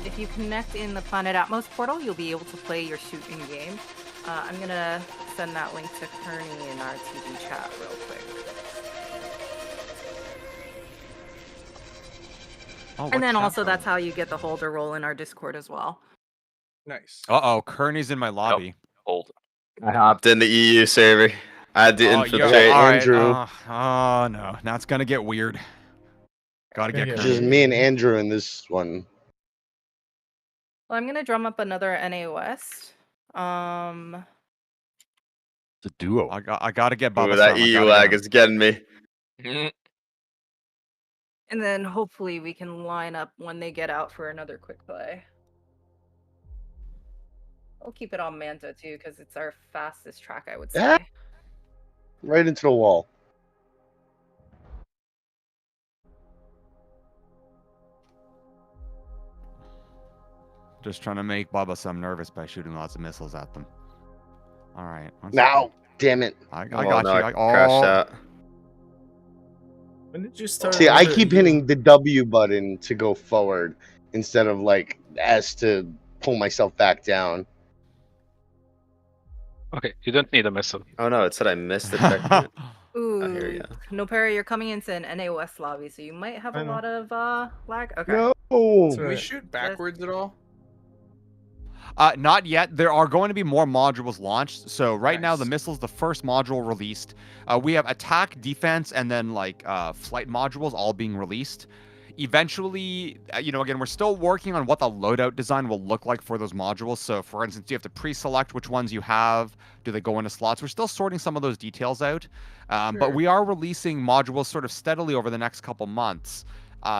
if you connect in the Planet Atmos portal, you'll be able to play your suit in game. I'm gonna send that link to Kearney in our TV chat real quick. Oh, And then what's also that that's how you get the holder role in our Discord as well. Nice. Uh-oh, Kearney's in my lobby. Hold. I hopped in the EU server. I had to Oh, infiltrate. yeah, all right. Andrew. Oh, no. Now it's going to get weird. Gotta get Yeah. Just Kearney. me and Andrew in this one. Well, I'm gonna drum up another NA West. It's a duo. I gotta get Baba Ooh, that Sam. I EU gotta get lag him. is getting me. And then hopefully we can line up when they get out for another quick play. We'll keep it on Manta too, because it's our fastest track, I would say. Yeah. Right into the wall. Just trying to make Baba Sam nervous by shooting lots of missiles at them. All right. Now, damn it. I Oh, got no, you. I crashed out. When did you start? See, I another keep EU? hitting the W button to go forward instead of like S to pull myself back down. Okay, you don't need a missile. Oh no, it said I missed the checkpoint. Ooh, I hear ya. No Perry, you're coming into an NA West lobby, so you might have I a know. lot of lag. Okay. No. Can we shoot backwards at all? Not yet. There are going to be more modules launched. So right now, the Nice. missile's the first module released. We have attack, defense, and then like flight modules all being released. Eventually, again, we're still working on what the loadout design will look like for those modules. So, for instance, you have to pre-select which ones you have. Do they go into slots? We're still sorting some of those details out. But Sure. we are releasing modules sort of steadily over the next couple months,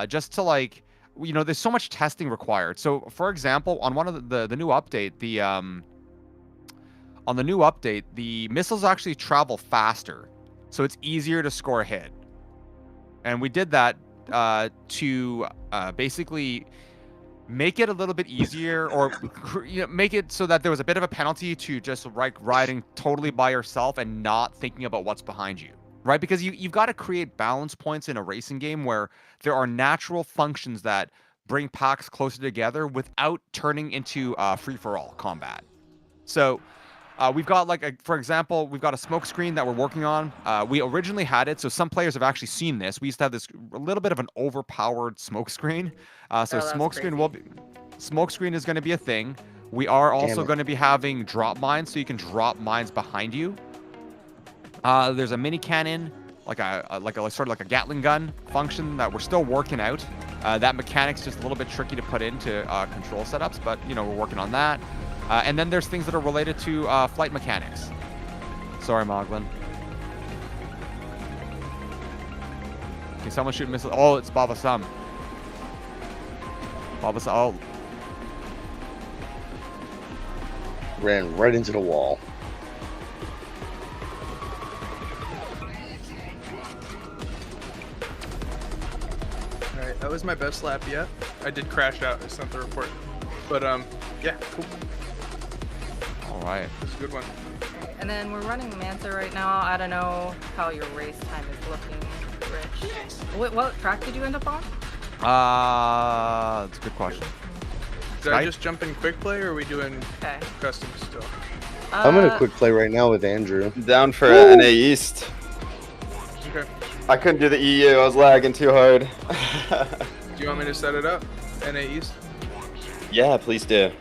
just to like, there's so much testing required. So, for example, on one of the new update, the missiles actually travel faster, so it's easier to score a hit. And we did that to basically make it a little bit easier, or make it so that there was a bit of a penalty to just riding totally by yourself and not thinking about what's behind you, right? Because you've got to create balance points in a racing game where there are natural functions that bring packs closer together without turning into free-for-all combat. So we've got for example, we've got a smoke screen that we're working on. We originally had it, so some players have actually seen this. We used to have this a little bit of an overpowered smoke screen. Smoke screen is going to be a thing. We are also going to be having drop mines, so you can drop mines behind you. There's a mini cannon, like a Gatling gun function that we're still working out. That mechanic's just a little bit tricky to put into control setups, but we're working on that. And then there's things that are related to flight mechanics. Sorry, Moglin. Can someone shoot missiles? Oh, it's Baba Sam. Baba Sam. Oh. Ran right into the wall. Alright, that was my best lap yet. I did crash out. I sent the report. But, yeah, cool. All right. That's a good one. And then we're running Manta right now. I don't know how your race time is looking, Rich. What track did you end up on? That's a good question. Did I just jump in quick play, or are we doing Okay. custom still? I'm in a quick play right now with Andrew. Down for NA East. Okay. I couldn't do the EU. I was lagging too hard. Do you want me to set it up? NA East? Yeah, please do.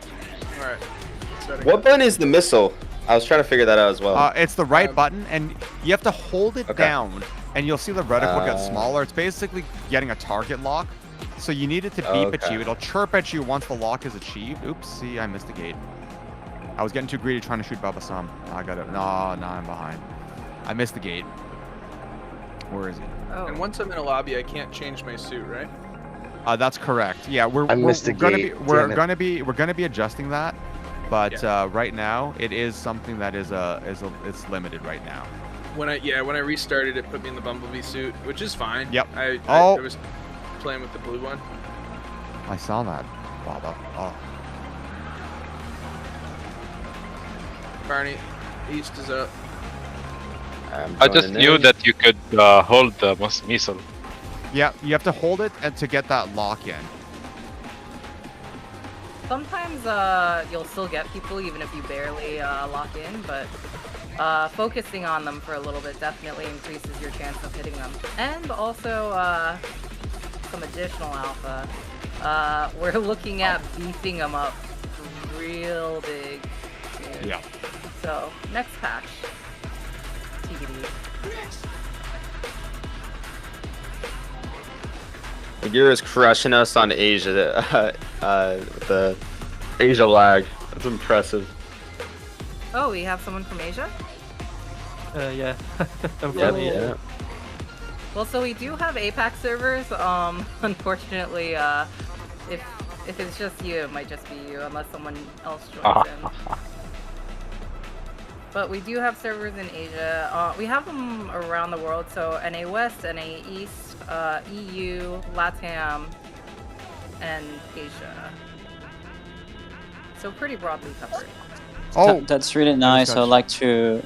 Alright. What button is the missile? I was trying to figure that out as well. It's the right button, and you have to hold it down, and you'll see the reticle get smaller. It's basically getting a target lock. So you need it to beep at you. It'll chirp at you once the lock is achieved. Oops, see, I missed the gate. I was getting too greedy trying to shoot Baba Sam. I got it. No, I'm behind. I missed the gate. Where is he? Oh. And once I'm in a lobby, I can't change my suit, right? That's correct. Yeah, we're gonna be adjusting that, but right now it is something that it's limited right now. When I restarted, it put me in the Bumblebee suit, which is fine. Yep. I was playing with the blue one. I saw that, Baba. Oh. Barney, East is up. I just knew that you could hold the missile. Yeah, you have to hold it and to get that lock in. Sometimes you'll still get people even if you barely lock in, but focusing on them for a little bit definitely increases your chance of hitting them. And also some additional alpha, we're looking at beefing them up real big. Dude. Yeah. So next patch, TBD. You're is crushing us on Asia. The Asia lag. That's impressive. Oh, we have someone from Asia? Yeah. Yeah. Well, so we do have APAC servers. Unfortunately, if it's just you, it might just be you, unless someone else joins in. But we do have servers in Asia. We have them around the world. So NA West, NA East, EU, LATAM, and Asia. So pretty broadly covered. Oh, that's really nice. I like to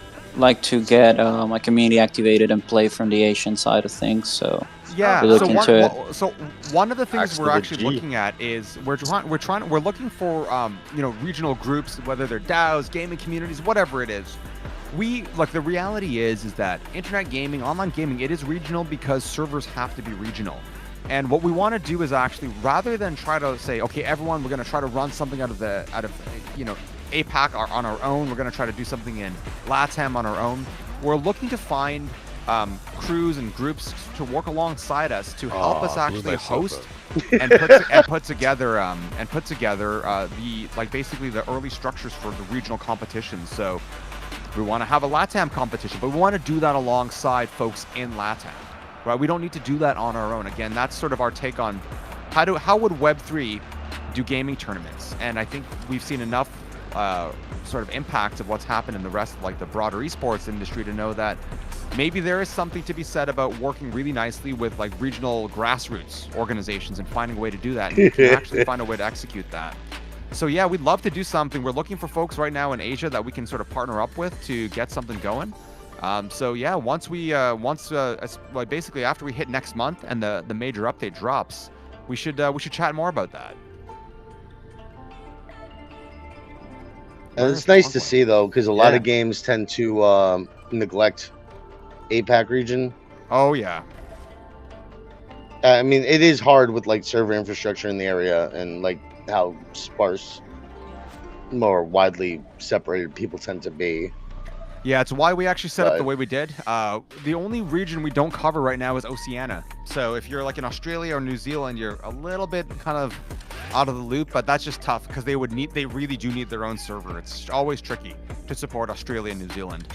get my community activated and play from the Asian side of things. So yeah, we look into it. So one of the things we're actually looking at is we're looking for regional groups, whether they're DAOs, gaming communities, whatever it is. The reality is that internet gaming, online gaming, it is regional because servers have to be regional. And what we want to do is actually, rather than try to say, okay, everyone, we're going to try to run something out of APAC on our own. We're going to try to do something in LATAM on our own. We're looking to find crews and groups to work alongside us to help us actually host and put together basically the early structures for the regional competitions. So we want to have a LATAM competition, but we want to do that alongside folks in LATAM. Right? We don't need to do that on our own. Again, that's sort of our take on how would Web3 do gaming tournaments. And I think we've seen enough sort of impact of what's happened in the rest of the broader esports industry to know that maybe there is something to be said about working really nicely with regional grassroots organizations and finding a way to do that, and you can actually find a way to execute that. So yeah, we'd love to do something. We're looking for folks right now in Asia that we can sort of partner up with to get something going. So yeah, basically after we hit next month and the major update drops, we should chat more about that. And it's nice to see though, because a lot of games tend to neglect APAC region. Oh yeah. I mean, it is hard with server infrastructure in the area and how sparse, more widely separated people tend to be. Yeah, it's why we actually set up the way we did. The only region we don't cover right now is Oceania. So if you're in Australia or New Zealand, you're a little bit kind of out of the loop, but that's just tough because they really do need their own server. It's always tricky to support Australia and New Zealand.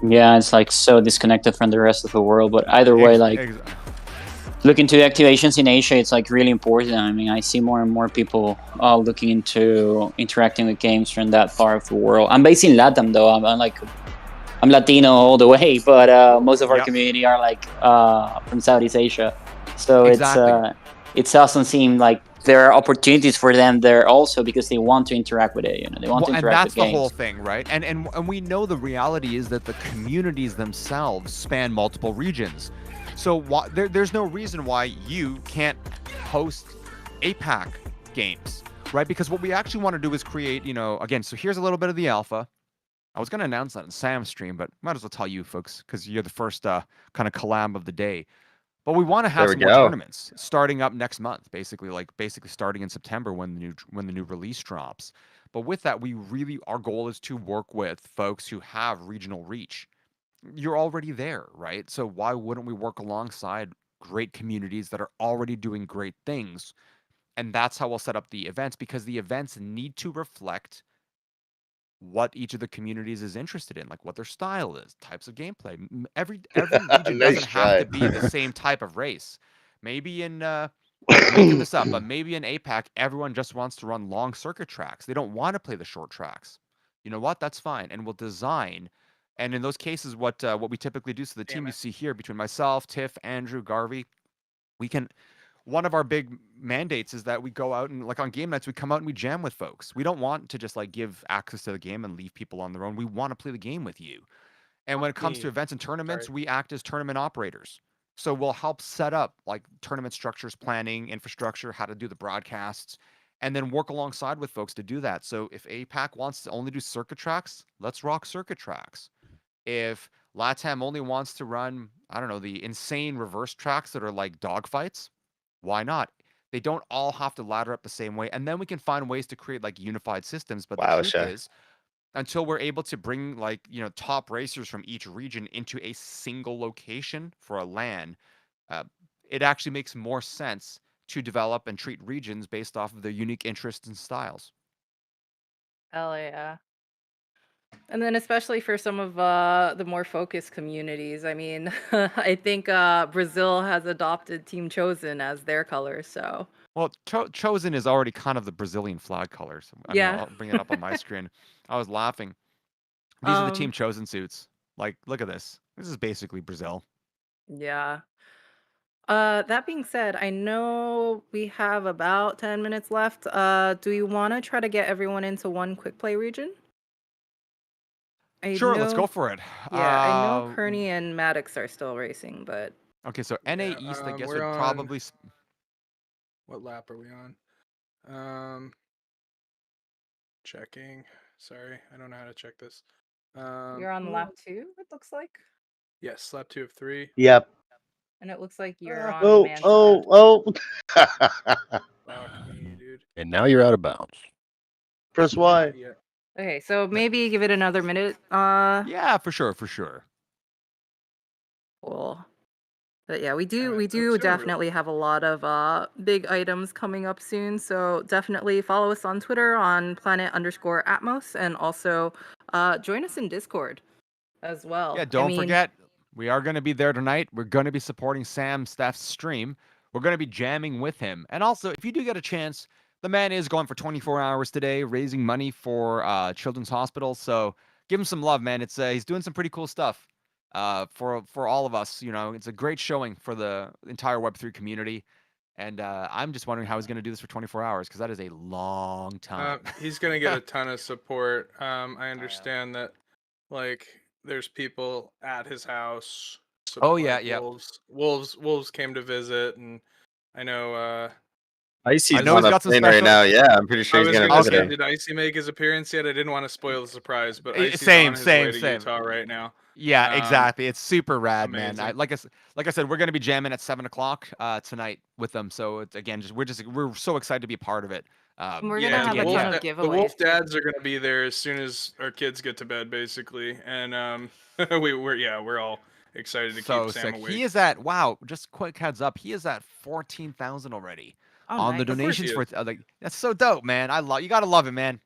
Yeah, it's so disconnected from the rest of the world. But either way, looking to activations in Asia, it's really important. I mean, I see more and more people looking into interacting with games from that part of the world. I'm based in LATAM though. I'm Latino all the way, but most of our community are from Southeast Asia. So it doesn't seem like there are opportunities for them there also because they want to interact with it. They want to interact with games. And that's the whole thing, right? And we know the reality is that the communities themselves span multiple regions. So there's no reason why you can't host APAC games, right? Because what we actually want to do is create, again, so here's a little bit of the alpha. I was going to announce that in Sam's stream, but might as well tell you folks because you're the first kind of collab of the day. But we want to have some more tournaments starting up next month, basically starting in September when the new release drops. But with that, our goal is to work with folks who have regional reach. You're already there, right? So why wouldn't we work alongside great communities that are already doing great things? And that's how we'll set up the events, because the events need to reflect what each of the communities is interested in, what their style is, types of gameplay. Every region doesn't have to be the same type of race. Maybe in making this up, but maybe in APAC, everyone just wants to run long circuit tracks. They don't want to play the short tracks. You know what? That's fine. And we'll design. And in those cases, what we typically do, so the team you see here between myself, Tiff, Andrew, Garvey, one of our big mandates is that we go out and on game nights, we come out and we jam with folks. We don't want to just give access to the game and leave people on their own. We want to play the game with you. And when it comes to events and tournaments, we act as tournament operators. So we'll help set up tournament structures, planning, infrastructure, how to do the broadcasts, and then work alongside with folks to do that. So if APAC wants to only do circuit tracks, let's rock circuit tracks. If LATAM only wants to run, I don't know, the insane reverse tracks that are like dogfights. Why not? They don't all have to ladder up the same way, and then we can find ways to create like unified systems. But the Wow, truth Shay. is, until we're able to bring like top racers from each region into a single location for a LAN, it actually makes more sense to develop and treat regions based off of their unique interests and styles. Hell yeah. And then especially for some of the more focused communities, I mean, I think Brazil has adopted Team Chosen as their color, so. Well, Chosen is already kind of the Brazilian flag colors. I mean, I'll bring it up on my screen. I was laughing. These are the Team Chosen suits. Like, look at this. This is basically Brazil. Yeah. That being said, I know we have about 10 minutes left. Do you want to try to get everyone into one quick play region? Sure, let's go for it. Yeah, I know Kearney and Maddox are still racing, but okay, so NA East, I guess, would we're probably. What lap are we on? Checking. Sorry, I don't know how to check this. you're on lap 2, it looks like. Yes, lap 2 of 3. Yep. And it looks like you're on Oh, man oh, oh. Fuck me, dude. And now you're out of bounds. Press Y. Yeah. Okay, so maybe give it another minute. Yeah, for sure. Cool. But yeah, we do definitely have a lot of big items coming up soon. So definitely follow us on Twitter on planet_Atmos, and also join us in Discord as well. Yeah, don't forget, we are going to be there tonight. We're going to be supporting Sam Steph's stream. We're going to be jamming with him. And also, if you do get a chance, the man is going for 24 hours today, raising money for Children's Hospital. So give him some love, man. It's he's doing some pretty cool stuff for all of us. It's a great showing for the entire Web3 community. And I'm just wondering how he's going to do this for 24 hours, because that is a long time. He's going to get a ton of support. I understand that, like, there's people at his house. Oh, yeah. Wolves came to visit, and I know Icy's I know on he's a got some plane right special- now. Yeah, I'm pretty sure he's going to visit him. Did Icy make his appearance yet? I didn't want to spoil the surprise, but Icy's Same. on his way to Utah right now. Yeah, exactly. It's super rad, amazing. man. Like I said, we're gonna be jamming at 7:00 tonight with them. So it's, again, we're so excited to be a part of it. We're gonna have a ton of giveaways. The Wolf dads are gonna be there as soon as our kids get to bed, basically, and we're all excited to So keep Sam sick. awake. He is at just quick heads up. He is at 14,000 already on the nice. donations Of course for. That's so dope, man. You gotta love it, man.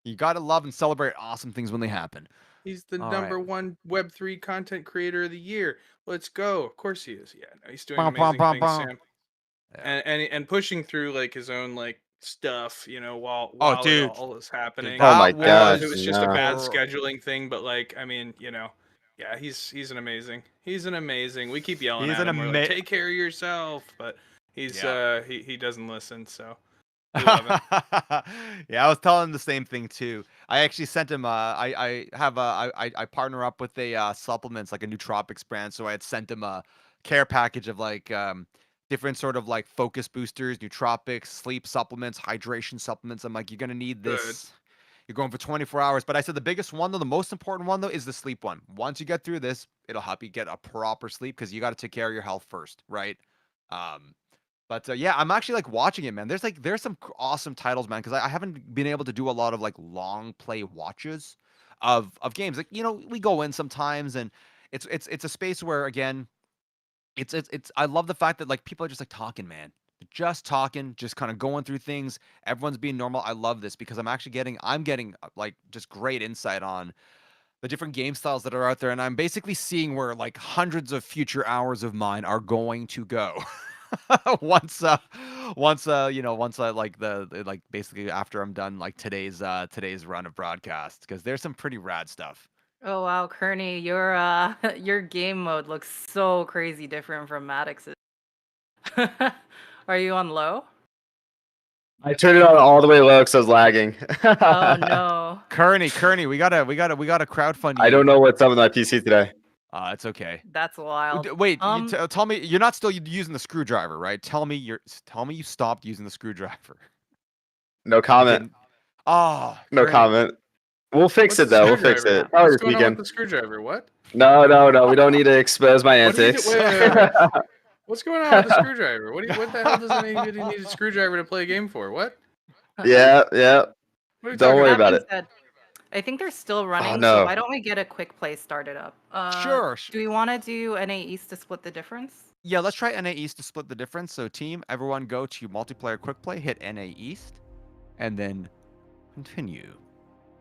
You gotta love and celebrate awesome things when they happen. He's the All number right. one Web3 content creator of the year. Let's go. Of course he is. Yeah, no, he's doing Bum, bum, amazing bum, things, bum. Sam. And pushing through like his own like stuff, while dude. it all is happening. Oh my God, It was just a no. bad scheduling thing, but like, I mean, yeah, he's an amazing. We keep yelling He's at an him. We're like, take care of yourself, but he's he doesn't listen. So we love him. Yeah, I was telling him the same thing too. I actually sent him. I partner up with a supplements, like a nootropics brand. So I had sent him a care package of like different sort of like focus boosters, nootropics, sleep supplements, hydration supplements. I'm like, you're gonna need this. Good. You're going for 24 hours. But I said the biggest one though, the most important one though, is the sleep one. Once you get through this, it'll help you get a proper sleep, because you got to take care of your health first, right? But yeah, I'm actually like watching it, man. There's some awesome titles, man, because I haven't been able to do a lot of like long play watches of games. Like, we go in sometimes, and it's a space where, again, it's I love the fact that like people are just like talking, man. Just talking, just kind of going through things. Everyone's being normal. I love this because I'm getting like just great insight on the different game styles that are out there, and I'm basically seeing where like hundreds of future hours of mine are going to go. once I like basically after I'm done like today's run of broadcast, because there's some pretty rad stuff. Oh wow, Kearney, your game mode looks so crazy different from Maddox's. Are you on low? I turned it on all the way low because I was lagging. Oh no. Kearney, we gotta crowdfund you. I don't know what's up with my PC today. It's okay. That's wild. Wait, tell me you're not still using the screwdriver, right? Tell me you stopped using the screwdriver. No comment. Oh, No Kearney. comment. We'll fix it though. We'll fix it. Oh, What's you're going on with peeking. the screwdriver? What? No. We don't need to expose my antics. Wait. What's going on with the screwdriver? What the hell does anybody need a screwdriver to play a game for? What? Yeah. What are you Don't talking worry about? about it. Said, I think they're still running, no. so why don't we get a quick play started up? Sure. Do we want to do NA East to split the difference? Yeah, let's try NA East to split the difference. So team, everyone go to multiplayer quick play, hit NA East, and then continue.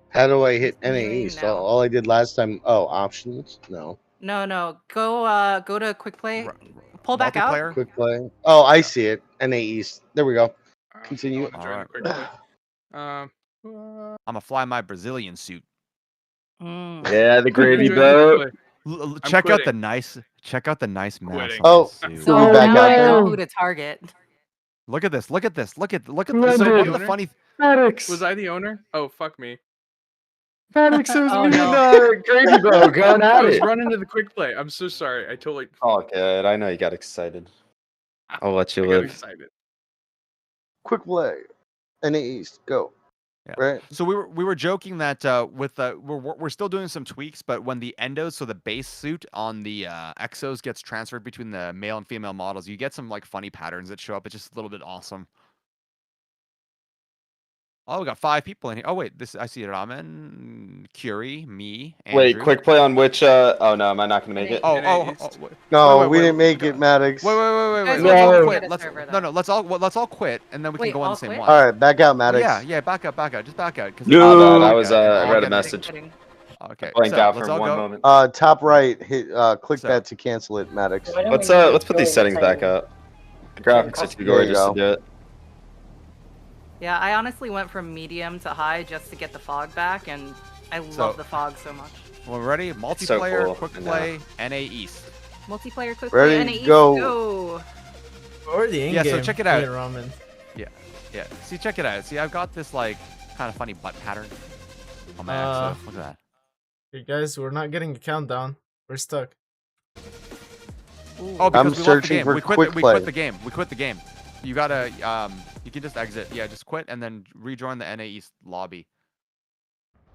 How do I hit NA Doing East? now. All I did last time. Oh, options? No. No. Go to quick play. Pull back out. Multiplayer. Quick play. Oh, I see it. NA East. There we go. Continue. All right. Quick play. I'm gonna fly my Brazilian suit. Yeah, the gravy Enjoy boat. the Check out quitting. the nice mask. Quitting. on Oh, this suit. So We're back now I out know there. who to target. Look at this. Look at this. Look at this. Was So I one the of the owner? funny. Was I the owner? Oh, fuck me. Panic says Oh, we no. the gravy boat going I at was it. running to the quick play. I'm so sorry. I totally Oh, good. I know you got excited. I'll let you I got live. excited. Quick play. NA East. Go. Yeah. Right. So we were joking that with we're still doing some tweaks, but when the endos, so the base suit on the exos gets transferred between the male and female models, you get some like funny patterns that show up. It's just a little bit awesome. Oh, we got 5 people in here. Oh wait, I see Ramen, Curie, me, Andrew. Wait, quick play on which? Oh no, am I not gonna make it? Oh, Wait. No, wait, we wait, didn't make it, Maddox. Wait. Guys, Let's we'll all get quit. a Let's server no, then. let's all quit, and then we can Wait, go on all the same quit? one. All right, back out, Maddox. Yeah, back up. Just back out. Cause No, it's- I was. I read a get it. message. Okay, Blanked so out let's for all one go. moment. Top right. Hit. Click So- that to cancel it, Maddox. Why don't Let's we let's put these join settings the back same- up. The graphics are too There you gorgeous to go. do it. Yeah, I honestly went from medium to high just to get the fog back, and I So- love the fog so much. Well, ready? Multiplayer, cool. quick I know. play, NA East. Multiplayer quick Ready, play, NA East, go. go. Or the in-game. Yeah, so check it out. Ramen. Yeah. See, check it out. See, I've got this like kind of funny butt pattern on my exo. Look at that. Hey guys, we're not getting a countdown. We're stuck. Oh, because I'm we left the searching game. for We quit quick we play. quit the game. We quit the game. You gotta you can just exit. Yeah, just quit and then rejoin the NA East lobby.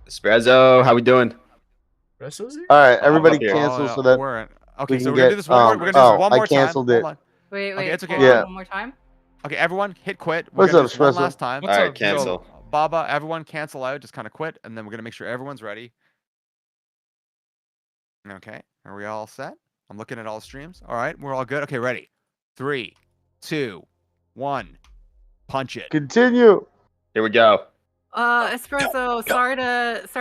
Sprezzo, how we doing? Wrestlers here? All right, everybody up here. cancel no, so that. we're in. Okay, we so can we're gonna get, do this one more. We're gonna do oh, this one I more time. canceled it. Hold on. Wait, Okay, it's okay. hold on Yeah. one more time. Okay, everyone hit quit. We're What's gonna up, do this one Espresso? last time. All right, up? cancel. So, Baba, everyone cancel out. Just kind of quit, and then we're gonna make sure everyone's ready. Okay, are we all set? I'm looking at all streams. All right, we're all good. Okay, ready. 3, 2, 1. Punch it. Continue. Here we go. Espresso, sorry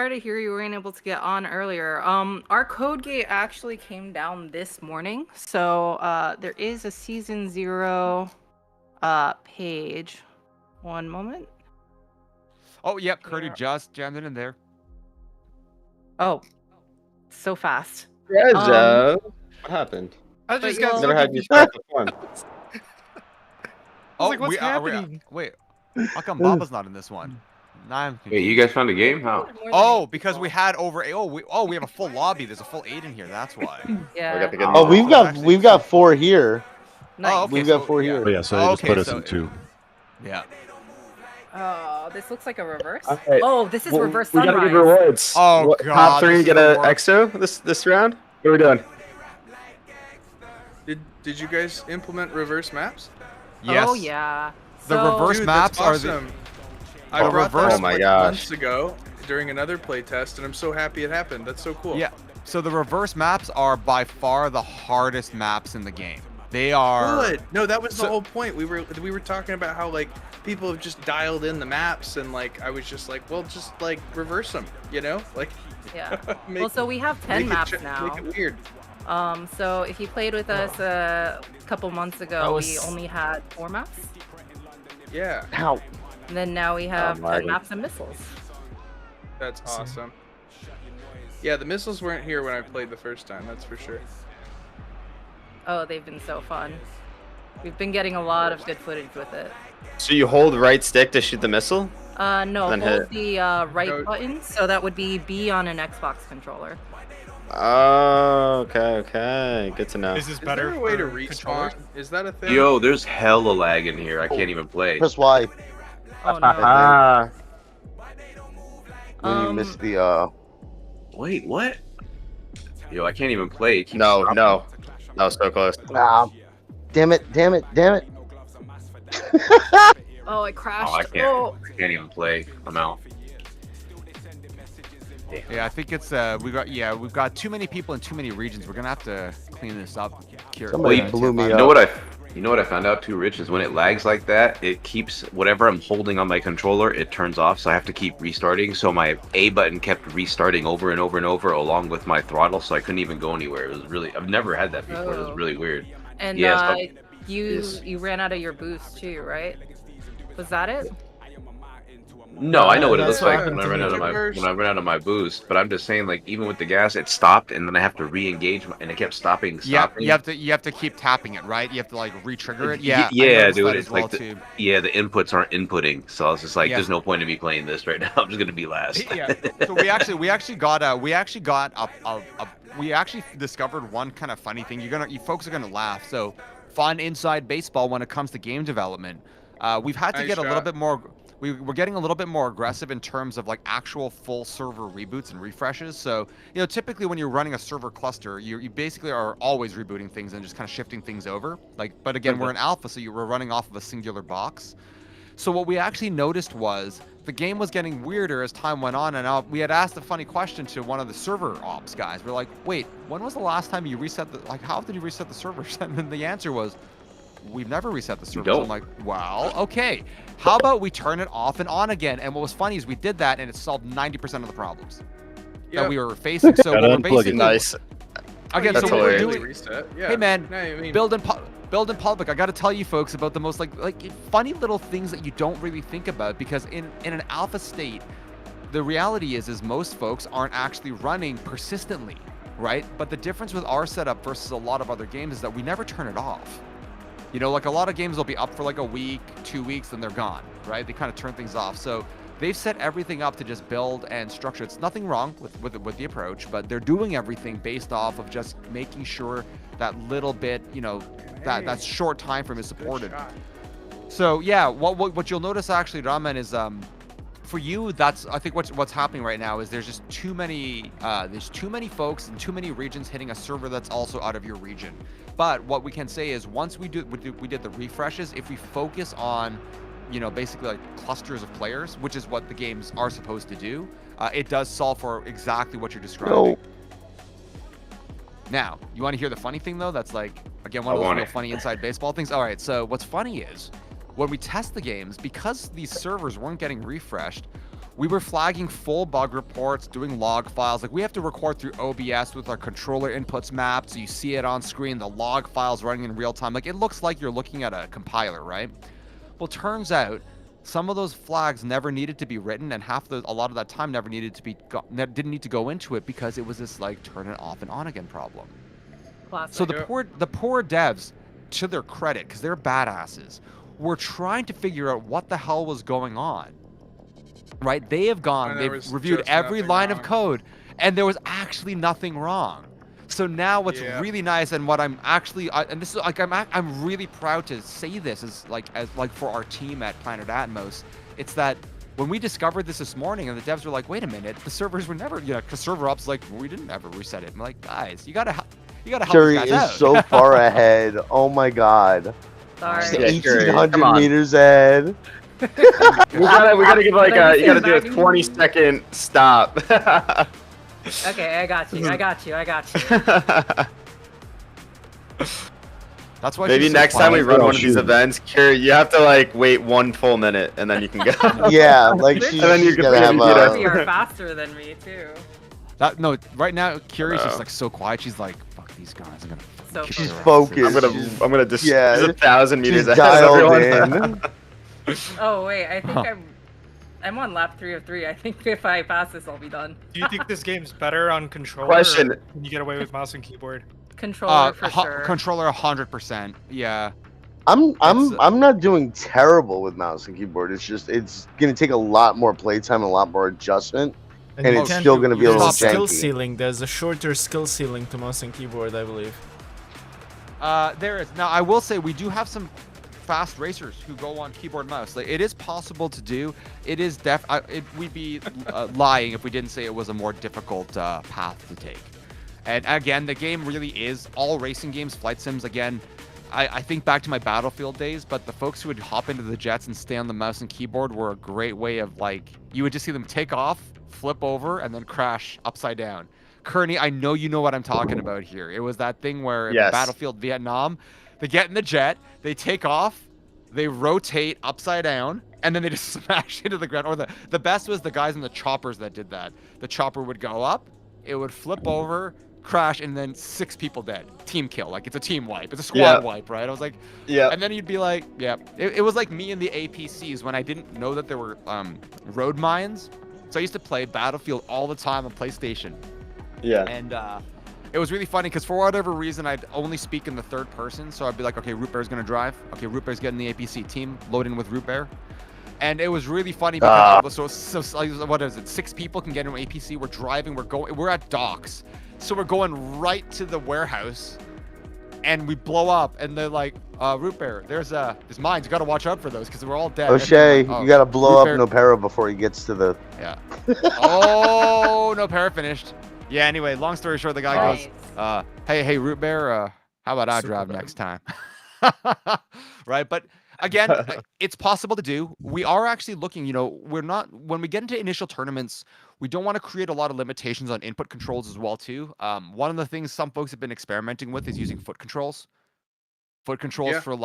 to hear you weren't able to get on earlier. Our code gate actually came down this morning, so there is a season 0 page. One moment. Oh, yep, Curdy just jammed it in there. Oh, so fast. Sprezzo. What happened? I But just you'll- got Never stuck had in you the- start the fun. Oh, like, what's happening? wait. How come Baba's not in this one? Now I'm Wait, you guys found a game? How? Oh, because we had over. We have a full lobby. There's a full 8 in here. That's why. Yeah. I got the good Oh, news. we've got 4 here. Nice. Oh, okay, We've got so- 4 yeah. here. Oh yeah, so they just Okay, put us so- in 2. Yeah. Oh, this looks like a reverse. Alright. Oh, this is Well, reverse we gotta sunrise. give rewards. Oh, What, God, Top 3 this is get the a worst. EXO this round? What are we doing? Did you guys implement reverse maps? Yes. Oh yeah. The So- reverse Dude, maps that's are the. awesome. I Oh, brought reverse- that Oh my up, like, gosh. months ago during another play test, and I'm so happy it happened. That's so cool. Yeah. So the reverse maps are by far the hardest maps in the game. They are. Good. No, that was the So- whole point. We were talking about how like people have just dialed in the maps, and like I was just like, well, just like reverse them, you know, like. Yeah. make- Well, so we have 10 make it maps ch- now. Make it weird. So if you played with us a couple months That ago, was- we only had 4 maps. Yeah, Ow. And then now we have 10 Marty. maps and missiles. that's awesome. Yeah, the missiles weren't here when I played the first time. That's for sure. Oh, they've been so fun. We've been getting a lot of good footage with it. So you hold right stick to shoot the missile? No, Then hold hit. the right No. button, so that would be B on an Xbox controller. Oh, okay. Good to know. This is Is better. there a way to for respawn? controllers? Is that a thing? Yo, there's hella lag in here. I can't even play. Press Y. Oh no. Ah, when you miss the. Wait, what? Yo, I can't even play. It keeps No, dropping. no. That was so close. Damn it! Damn it! Damn it! Oh, I crashed. Oh, I can't even play. I'm out. Yeah, I think it's we've got too many people in too many regions. We're gonna have to clean this up. Somebody blew me up. You know what I found out too, Rich, is when it lags like that, it keeps whatever I'm holding on my controller, it turns off, so I have to keep restarting. So my A button kept restarting over and over and over, along with my throttle, so I couldn't even go anywhere. It was really, I've never had that before. It was really weird. And yeah, you ran out of your boost too, right? Was that it? No, I know what it looks like when I run out of my boost, but I'm just saying, like, even with the gas, it stopped, and then I have to re-engage, and it kept stopping. Yeah, you have to keep tapping it, right? You have to like re-trigger it. Yeah, yeah, dude. It's like the inputs aren't inputing, so I was just like, there's no point in me playing this right now. I'm just gonna be last. Yeah. So we actually discovered one kind of funny thing. You folks are gonna laugh. So, fun inside baseball when it comes to game development. We've had to get a little bit more. We're getting a little bit more aggressive in terms of like actual full server reboots and refreshes. So, typically when you're running a server cluster, you basically are always rebooting things and just kind of shifting things over. But again, we're in alpha, so we're running off of a singular box. So what we actually noticed was the game was getting weirder as time went on, and we had asked a funny question to one of the server ops guys. We're like, wait, when was the last time you reset how did you reset the servers? And the answer was, we've never reset the servers. I'm like, well, okay. How about we turn it off and on again? And what was funny is we did that, and it solved 90% of the problems that we were facing. So we're basically nice. Again, That's so what we're hilarious. doing. Yeah. Hey man, No, I mean- build in public. I got to tell you folks about the most like funny little things that you don't really think about, because in an alpha state, the reality is most folks aren't actually running persistently, right? But the difference with our setup versus a lot of other games is that we never turn it off. Like a lot of games will be up for like a week, 2 weeks, and they're gone, right? They kind of turn things off. So they've set everything up to just build and structure. It's nothing wrong with the approach, but they're doing everything based off of just making sure that little bit, that short time frame is supported. So yeah, what you'll notice actually, Ramen, is for you, that's I think what's happening right now is there's just too many folks in too many regions hitting a server that's also out of your region. But what we can say is once we did the refreshes, if we focus on basically like clusters of players, which is what the games are supposed to do, it does solve for exactly what you're describing. Now, you want to hear the funny thing though? That's like, again, one of those real funny inside baseball things. All right, so what's funny is when we test the games, because these servers weren't getting refreshed, we were flagging full bug reports, doing log files. Like we have to record through OBS with our controller inputs mapped, so you see it on screen, the log files running in real time. Like it looks like you're looking at a compiler, right? Well, turns out some of those flags never needed to be written, and a lot of that time never needed to be didn't need to go into it because it was this like turn it off and on again problem. Classic. So the poor devs, to their credit, because they're badasses, were trying to figure out what the hell was going on. Right? They've reviewed every line of code, and there was actually nothing wrong. So now what's really nice, and what I'm actually, and this is like, I'm really proud to say this as for our team at Planet Atmos, it's that when we discovered this morning, and the devs were like, wait a minute, the servers were never, because server ops like, we didn't ever reset it. I'm like, guys, you gotta help Shuri these guys is so far ahead. Oh my god. Sorry. 1,800 meters ahead. we gotta give like you gotta do a 20-second stop. Okay, I got you. That's why maybe next time we run one of these events, Kira, you have to like wait 1 full minute and then you can go. Yeah, like she's and then you can have you are faster than me too. No, right now Kira's just like so quiet. She's like, fuck these guys. I'm gonna. She's focused. I'm gonna just. Yeah, 1,000 meters ahead dialed of everyone. Oh wait, I think I'm on lap 3 of 3. I think if I pass this, I'll be done. Do you think this game's better on controller? Question. Or can you get away with mouse and keyboard? Controller for sure. Controller 100%. Yeah. I'm not doing terrible with mouse and keyboard. It's gonna take a lot more playtime, a lot more adjustment, and it's still gonna be a little janky. Skill ceiling. There's a shorter skill ceiling to mouse and keyboard, I believe. There is. Now I will say we do have some fast racers who go on keyboard and mouse. Like, it is possible to do. It is we'd be lying if we didn't say it was a more difficult path to take. And again, the game really is all racing games, flight sims. Again, I think back to my Battlefield days, but the folks who would hop into the jets and stay on the mouse and keyboard were a great way of, like, you would just see them take off, flip over, and then crash upside down. Kearney, I know you know what I'm talking about here. It was that thing where in Battlefield Vietnam, they get in the jet, they take off, they rotate upside down, and then they just smash into the ground. Or the best was the guys in the choppers that did that. The chopper would go up, it would flip over, crash, and then 6 people dead. Team kill. Like, it's a team wipe. It's a squad wipe, right? I was like, and then you'd be like, It was like me and the APCs when I didn't know that there were road mines. So I used to play Battlefield all the time on PlayStation. And it was really funny because for whatever reason, I'd only speak in the third person. So I'd be like, okay, Root Bear's going to drive. Okay, Root Bear's getting the APC team. Load in with Root Bear. And it was really funny because what is it? 6 people can get in an APC. We're driving. We're at docks. So we're going right to the warehouse. And we blow up. And they're like, Root Bear, there's mines. You got to watch out for those because we're all dead. O'Shea, you got to blow up Nopera before he gets to the... Yeah. Oh, Nopera finished. Yeah, anyway, long story short, the guy goes, hey, Root Bear, how about I drive next time? Right? But again, it's possible to do. We are actually looking, when we get into initial tournaments, we don't want to create a lot of limitations on input controls as well, too. One of the things some folks have been experimenting with is using foot controls. Foot controls for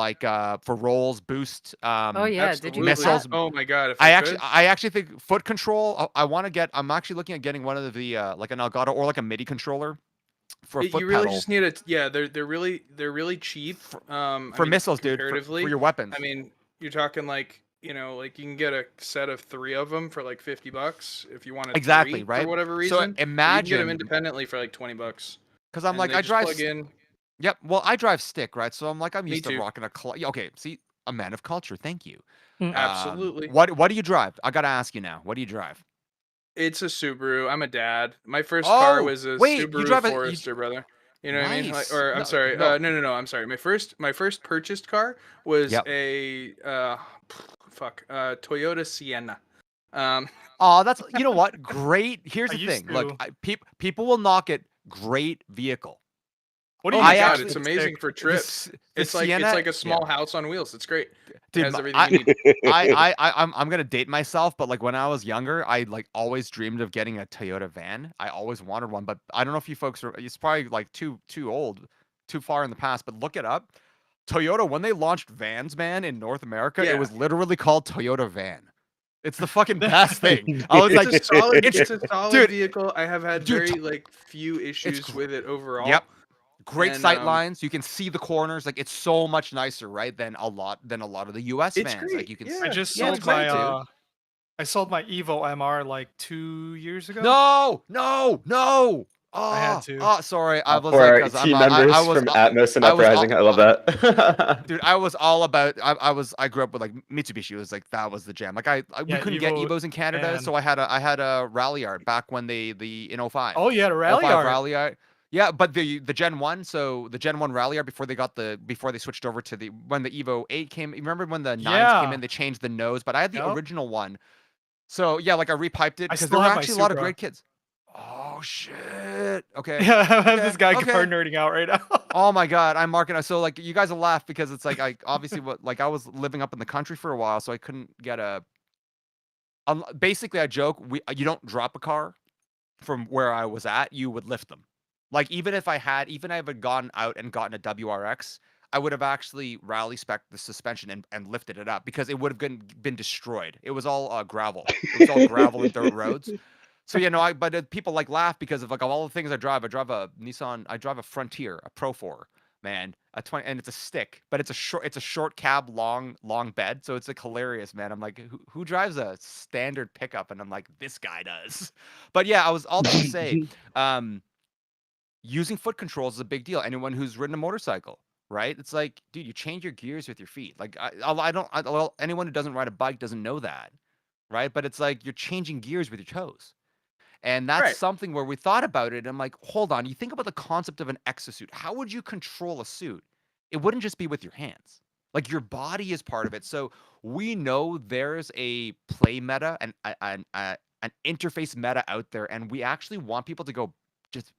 for rolls, boost, did you missiles. Oh my god! I actually think foot control. I'm actually looking at getting one of the like an Elgato or like a MIDI controller for a foot You really pedal. just need a they're really cheap for missiles, dude. For your weapons. I mean, you're talking like you can get a set of 3 of them for like $50 if you want to exactly right for whatever reason. So you imagine can get them independently for like $20. Because I'm like I drive. Plug in. Yep. Well, I drive stick, right? So I'm like, I'm Me used to too. rocking a okay, see, a man of culture. Thank you. Absolutely. What do you drive? I gotta ask you now. What do you drive? It's a Subaru. I'm a dad. My first car was a Subaru you drive Forester, brother. You know what I mean? Nice. Or I'm No, sorry. no. No. I'm sorry. My first purchased car was Yep. a Toyota Sienna. Oh, that's you know what? Great. Here's I the used thing. Look, to. people will knock it. Great vehicle. What do Oh you my I god, actually- it's amazing for trips. The It's like Sienna- a small house on wheels. It's great. Dude, it has everything you need. I'm gonna date myself, but like when I was younger, I like always dreamed of getting a Toyota van. I always wanted one, but I don't know if you folks are. It's probably like too old, too far in the past. But look it up. Toyota, when they launched vans, man, in North America, Yeah. it was literally called Toyota Van. It's the fucking best thing. I was It's like, a solid, it's- it's a solid dude, vehicle. I have had dude, very like few issues with it overall. Yep. Great And, sight lines. You can see the corners. Like it's so much nicer, right? Than a lot of the US It's vans. great, Like you can. yeah. I just Yeah, sold it's great, my I sold my Evo MR like 2 years ago. No. Oh, I had to. Oh, sorry. I was For like, our 'cause team I'm, members I was, from Atmos and I was Uprising, I love that. dude, I was all about. I grew up with like Mitsubishi. It was like that was the jam. Like we Yeah, couldn't get Evo, Evos in Canada, and- so I had a rally art back when in 05. Oh, you had a rally 05 art. rally art. Yeah, but the Gen 1, so the Gen 1 rally art before they switched over to when the Evo 8 came. You remember when the 9s came in, they changed the nose, but I had the Yep. original one. So yeah, like I repiped it I because still there were have my actually a lot of Supra. great kids. Oh shit. Okay. Yeah, I have this guy okay. car nerding out right now. Oh my god, I'm marking. So like you guys will laugh because it's like I obviously I was living up in the country for a while, so I couldn't get a. Basically, I joke. You don't drop a car from where I was at. You would lift them. Like even if I had gone out and gotten a WRX, I would have actually rally spec the suspension and lifted it up because it would have been destroyed. It was all gravel. It was all gravel and dirt roads. So but people like laugh because of like all the things I drive. I drive a Nissan. I drive a Frontier, a Pro 4, man, a 20, and it's a stick, but it's a short cab, long bed. So it's like hilarious, man. I'm like, who drives a standard pickup? And I'm like, this guy does. But yeah, I was all to say, using foot controls is a big deal. Anyone who's ridden a motorcycle, right? It's like, dude, you change your gears with your feet. Like anyone who doesn't ride a bike doesn't know that, right? But it's like you're changing gears with your toes. And that's something where we thought about it. And I'm like, hold on. You think about the concept of an exosuit. How would you control a suit? It wouldn't just be with your hands. Like your body is part of it. So we know there's a play meta and an interface meta out there, and we actually want people to go, just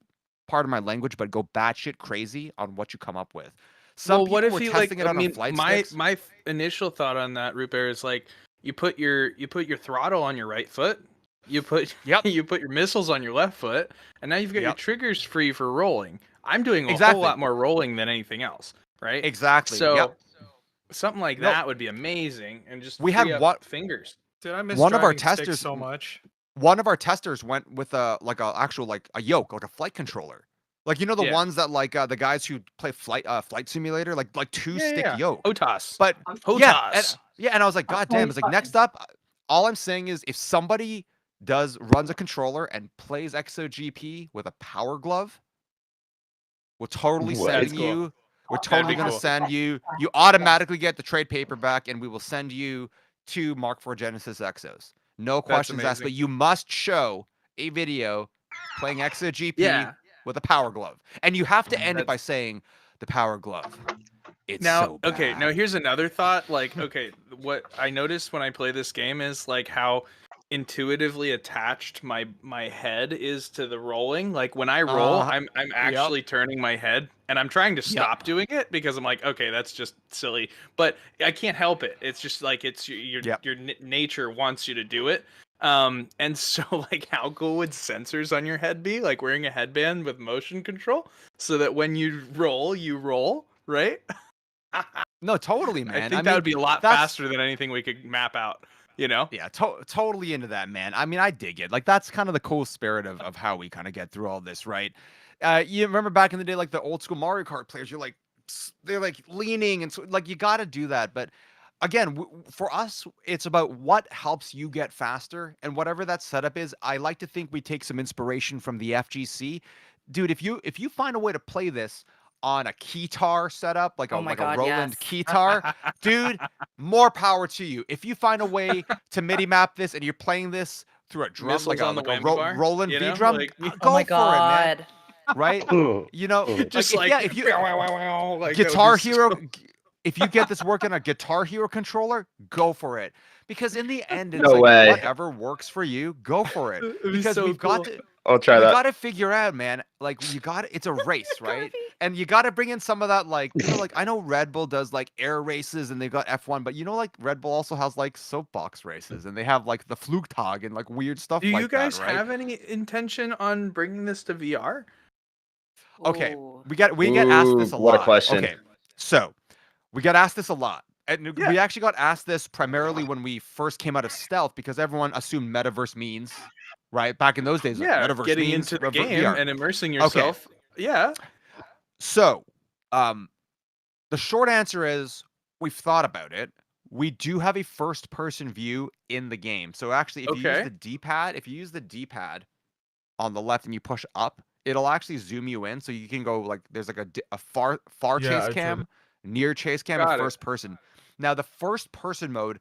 pardon my language, but go batshit crazy on what you come up with. Some Well, people what if were you testing like? it I out mean, on flight my sticks. my initial thought on that, Root Bear, is like you put your throttle on your right foot, you put you put your missiles on your left foot, and now you've got your triggers free for rolling. I'm doing a whole lot more rolling than anything else, right? Exactly. So something like that would be amazing, and just we free had up fingers. Dude, I miss one of our dragging sticks testers so much. One of our testers went with a yoke, like a flight controller. Like the Yeah. ones that the guys who play flight simulator, like two stick Yeah. yoke. HOTAS. But HOTAS. and I was like, God damn, it's like next up, all I'm saying is if somebody runs a controller and plays XOGP with a power glove, we're totally sending you. We're totally gonna send you. You automatically get the trade paperback, and we will send you 2 Mark IV Genesis Exos. No questions asked, but you must show a video playing XOGP with a power glove, and you have to end it by saying the power glove. It's now, so bad. okay, now here's another thought. Like, okay, what I noticed when I play this game is like how intuitively attached my head is to the rolling. Like when I roll, I'm actually turning my head, and I'm trying to stop doing it because I'm like, okay, that's just silly, but I can't help it. It's just like it's your nature wants you to do it. And so like how cool would sensors on your head be? Like wearing a headband with motion control so that when you roll, right? No, totally, man. I think that would be a lot faster than anything we could map out. Yeah, totally into that, man. I mean, I dig it. Like that's kind of the cool spirit of how we kind of get through all this, right? You remember back in the day, like the old school Mario Kart players, they're like leaning, and so like you got to do that. But again, for us, it's about what helps you get faster, and whatever that setup is. I like to think we take some inspiration from the FGC, dude. If you find a way to play this on a keytar setup, like a Roland keytar, dude, more power to you. If you find a way to MIDI map this and you're playing this through a drum, Missiles on the whammy bar, Roland you V know? drum, Like- go Oh my for it, man. god. Right? Just if you like Guitar that would be Hero, so- if you get this working on a Guitar Hero controller, go for it. Because in the end, it's No way. whatever works for you, go for it. It'd be Because so we've got cool. to. I'll try We that. got to figure out, man. Like it's a race, right? And you got to bring in some of that, like like I know Red Bull does like air races and they've got F1, but like Red Bull also has like soapbox races and they have like the Flugtag and like weird stuff Do like you guys that, right? have any intention on bringing this to VR? Okay, Ooh. we get asked this a lot. What a question. Okay, so we got asked this a lot. And we actually got asked this primarily when we first came out of stealth because everyone assumed metaverse means, right? Back in those days, like, Yeah, metaverse getting means into the game VR. and immersing yourself. Yeah. So, the short answer is we've thought about it. We do have a first-person view in the game. So actually, if you use the D-pad on the left and you push up, it'll actually zoom you in, so you can go like there's like a far chase cam, near chase cam, and first person. Now the first person mode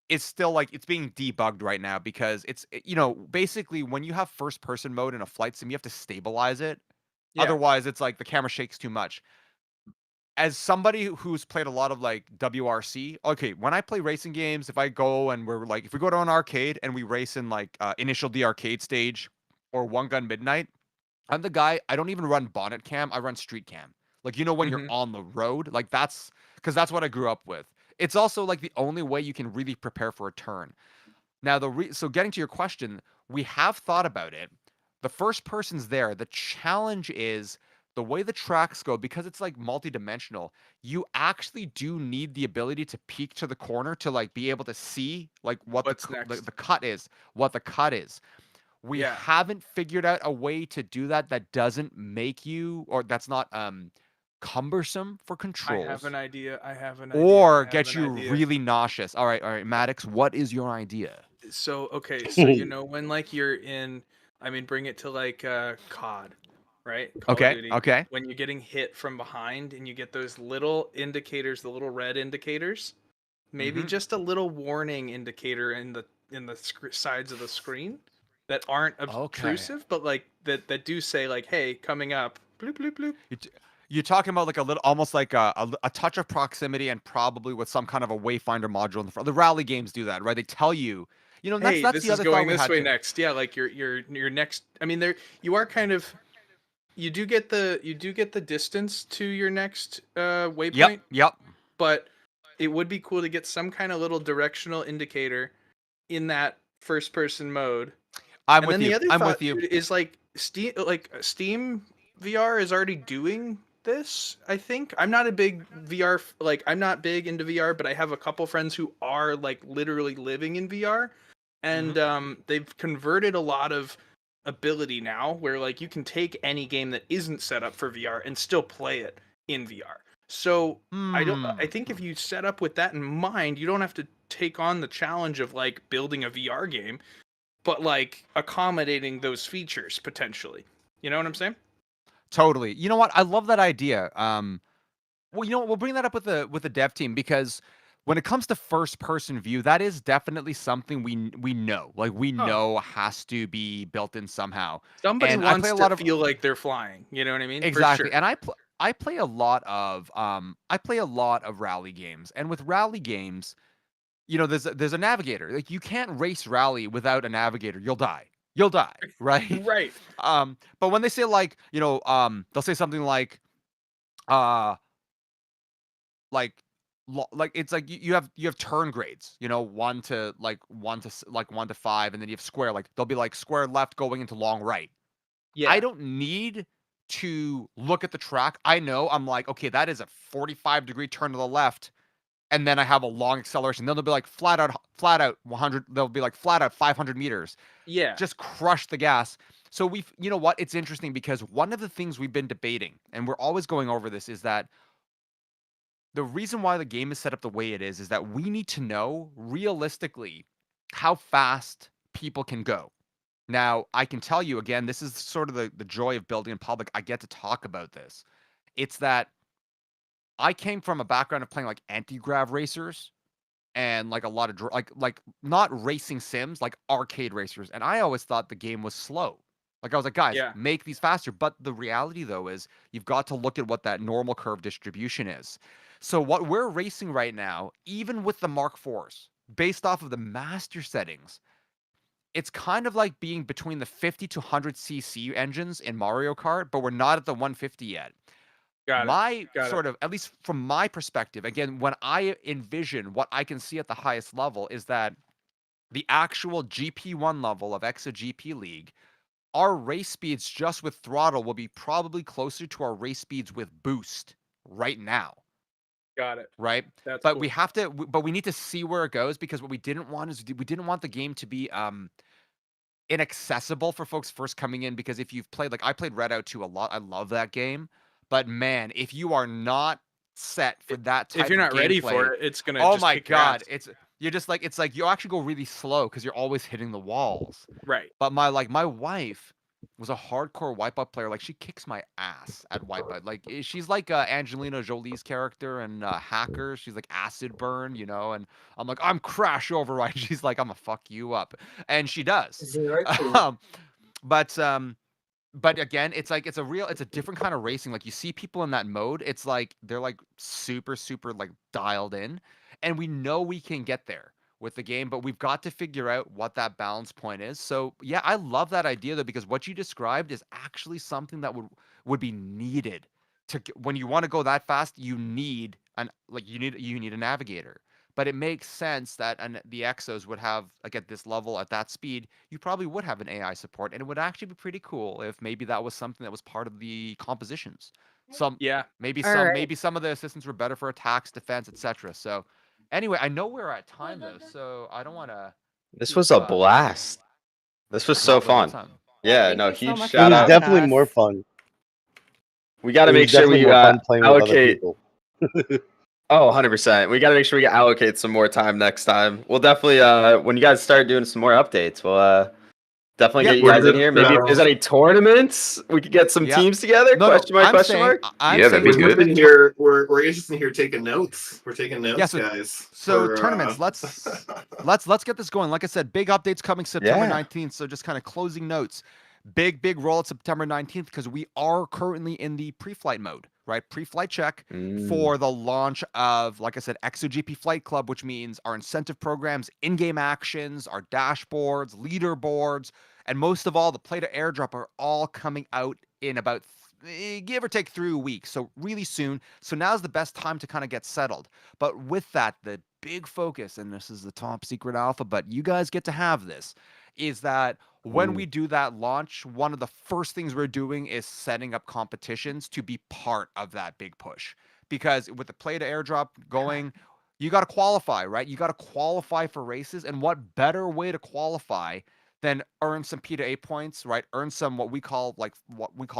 is still like it's being debugged right now because it's basically when you have first person mode in a flight sim, you have to stabilize it. Yeah. Otherwise, it's like the camera shakes too much. As somebody who's played a lot of like WRC, okay, when I play racing games, if I go and if we go to an arcade and we race in like Initial D arcade stage or One Gun Midnight, I'm the guy, I don't even run bonnet cam, I run street cam. Like, when you're on the road, like that's what I grew up with. It's also like the only way you can really prepare for a turn. Now, so getting to your question, we have thought about it. The first person's there. The challenge is the way the tracks go, because it's like multi-dimensional, you actually do need the ability to peek to the corner to like be able to see like what the cut is, We haven't figured out a way to do that doesn't make you, or that's not cumbersome for controls. I have an idea. Or get you really nauseous. All right, Maddox, what is your idea? So okay, so when like you're in, bring it to like COD, right? Call of Duty. Okay. When you're getting hit from behind and you get those little indicators, the little red indicators, maybe just a little warning indicator in the sides of the screen that aren't obtrusive, but like that do say like, hey, coming up, bloop bloop bloop. You're talking about like a little, almost like a touch of proximity, and probably with some kind of a wayfinder module in the front. The rally games do that, right? They tell you, Hey, that's this the is other going thought we this had way too. next. Yeah, like your next. I mean, there you are kind of. You do get the distance to your next waypoint. Yep. But it would be cool to get some kind of little directional indicator in that first person mode. I'm with then you. the other I'm thought with you. is like Steam VR is already doing this. I think I'm not a big VR I'm not big into VR, but I have a couple friends who are like literally living in VR, and they've converted a lot of ability now where like you can take any game that isn't set up for VR and still play it in VR. So I think if you set up with that in mind, you don't have to take on the challenge of like building a VR game, but like accommodating those features potentially. You know what I'm saying? Totally. You know what? I love that idea. Well, we'll bring that up with the dev team, because when it comes to first person view, that is definitely something we know. Like we know has to be built in somehow. Somebody And wants I play a to lot of feel like they're flying. You know what I mean? exactly. For sure. And I play a lot of rally games. And with rally games, there's a navigator. Like you can't race rally without a navigator. You'll die, right? Right. But when they say like, they'll say something like like it's like you have turn grades, 1 to 5, and then you have square. Like they'll be like square left going into long right. Yeah. I don't need to look at the track. I know, I'm like, okay, that is a 45-degree turn to the left, and then I have a long acceleration. Then they'll be like flat out 100. They'll be like flat out 500 meters. Yeah. Just crush the gas. So you know what? It's interesting because one of the things we've been debating, and we're always going over this, is that the reason why the game is set up the way it is that we need to know realistically how fast people can go. Now, I can tell you again, this is sort of the joy of building in public. I get to talk about this. It's that I came from a background of playing like anti-grav racers and like a lot of like not racing sims, like arcade racers. And I always thought the game was slow. Like I was like, guys, make these faster. But the reality though is you've got to look at what that normal curve distribution is. So what we're racing right now, even with the Mark IVs, based off of the master settings, it's kind of like being between the 50 to 100 cc engines in Mario Kart, but we're not at the 150 yet. Got it. At least from my perspective, again, when I envision what I can see at the highest level is that the actual GP1 level of ExaGP League, our race speeds just with throttle will be probably closer to our race speeds with boost right now. Got it. Right? That's but cool. we need to see where it goes, because what we didn't want is we didn't want the game to be inaccessible for folks first coming in, because if you've played, like I played Redout 2 a lot. I love that game. But man, if you are not set for that type of gameplay, if you're not ready for it, it's gonna. Oh my god, it's like you actually go really slow because you're always hitting the walls. Right. But my wife was a hardcore Wipeout player. Like she kicks my ass at Wipeout. Like she's like Angelina Jolie's character and Hacker. She's like acid burn, and I'm like, I'm crash override. She's like, I'm gonna fuck you up, and she does. But again, it's like it's a different kind of racing. Like you see people in that mode, it's like they're like super like dialed in, and we know we can get there with the game, but we've got to figure out what that balance point is. So yeah, I love that idea though, because what you described is actually something that would be needed to when you want to go that fast. You need you need a navigator. But it makes sense that the Exos would have, like at this level, at that speed, you probably would have an AI support, and it would actually be pretty cool if maybe that was something that was part of the compositions. Maybe some of the assistants were better for attacks, defense, etc. So anyway, I know we're at time though, so I don't want to. This was a blast. This was so fun. Yeah, no, huge shout out. It was definitely more fun. We got to make sure we allocate. Oh, 100%. We got to make sure we allocate some more time next time. We'll definitely, when you guys start doing some more updates, we'll definitely get you guys in here. Maybe if there's any tournaments, we could get some teams together. Question mark? Yeah, that'd be good. We're just in here taking notes. We're taking notes, guys. So tournaments, let's get this going. Like I said, big updates coming September 19th. So just kind of closing notes. Big roll at September 19th, because we are currently in the pre-flight mode. right? Pre-flight check for the launch of, like I said, ExoGP Flight Club, which means our incentive programs, in-game actions, our dashboards, leaderboards, and most of all, the play to airdrop are all coming out in about give or take 3 weeks. So really soon. So now's the best time to kind of get settled. But with that, the big focus, and this is the top secret alpha, but you guys get to have this, is that when we do that launch, one of the first things we're doing is setting up competitions to be part of that big push. Because with the play to airdrop going, you got to qualify, right? You got to qualify for races. And what better way to qualify than earn some P to A points, right? Earn some what we call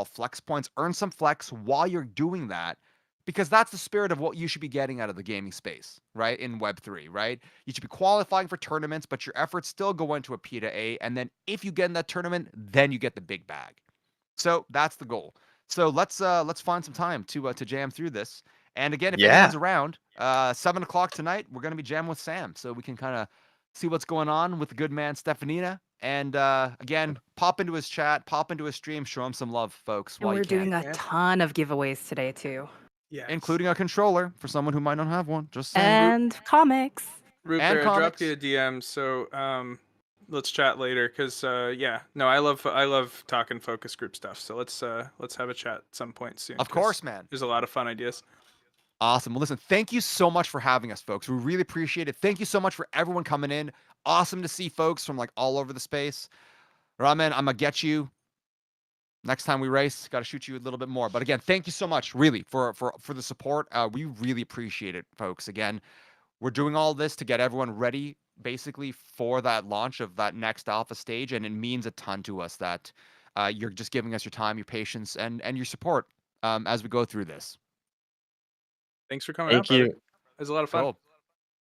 flex points. Earn some flex while you're doing that, because that's the spirit of what you should be getting out of the gaming space, right? In Web3, right? You should be qualifying for tournaments, but your efforts still go into a P to A, and then if you get in that tournament, then you get the big bag. So that's the goal. So let's find some time to jam through this. And again, if anyone's around, 7 o'clock tonight, we're gonna be jamming with Sam, so we can kind of see what's going on with the good man Stefanina. And again, pop into his chat, pop into his stream, show him some love, folks. And we're doing a ton of giveaways today too. Yeah. Including a controller for someone who might not have one. Just saying. And comics. Rupert, I dropped you a DM, so let's chat later. Cause I love talking focus group stuff. So let's have a chat at some point soon. Of course, man. There's a lot of fun ideas. Awesome. Well, listen, thank you so much for having us, folks. We really appreciate it. Thank you so much for everyone coming in. Awesome to see folks from like all over the space. Ramen, I'm gonna get you next time we race. Got to shoot you a little bit more. But again, thank you so much, really, for the support. We really appreciate it, folks. Again, we're doing all this to get everyone ready, basically, for that launch of that next alpha stage, and it means a ton to us that you're just giving us your time, your patience, and your support as we go through this. Thanks for coming out, brother. It was a lot of fun. Cool.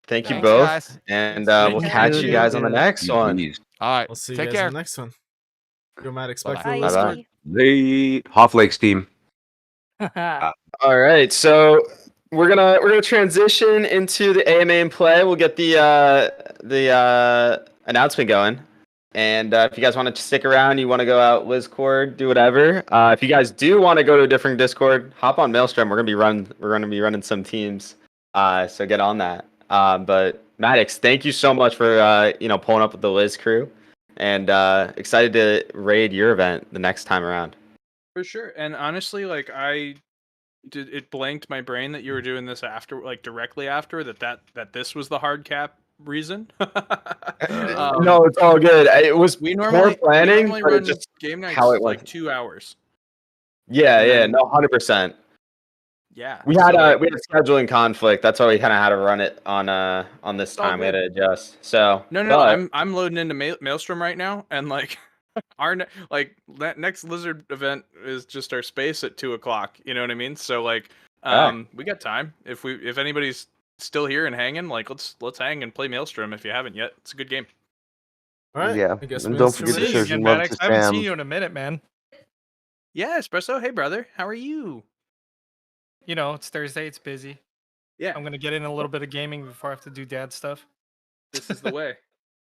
Thank you Thanks, both, guys. and we'll catch you guys on the next one. All right, We'll see you take guys care. in the next one. Yo, Matt, expect Bye-bye. for the Bye-bye. Late Half Lakes team. All right, so we're gonna transition into the AMA and play. We'll get the announcement going, and if you guys want to stick around, you want to go out Discord, do whatever. If you guys do want to go to a different Discord, hop on Maelstrom. We're gonna be running some teams, so get on that. But Maddox, thank you so much for pulling up with the Liz crew, and excited to raid your event the next time around. For sure. And honestly, like it blanked my brain that you were doing this after, like directly after that this was the hard cap reason. No, it's all good. It was poor planning, but run it's just game nights how it was. like 2 hours. Yeah, no, 100%. Yeah. We had a scheduling conflict. That's why we kind of had to run it on this time. We had to adjust. So No, I'm loading into Maelstrom right now, and like our next Lizard event is just our space at 2 o'clock. You know what I mean? So like, we got time. If anybody's still here and hanging, like let's hang and play Maelstrom if you haven't yet. It's a good game. All right. Yeah, I guess and don't forget to show some love to I haven't Sam. seen you in a minute, man. Yeah, Espresso. Hey, brother. How are you? You know, it's Thursday. It's busy. Yeah. I'm gonna get in a little bit of gaming before I have to do dad stuff. This is the way.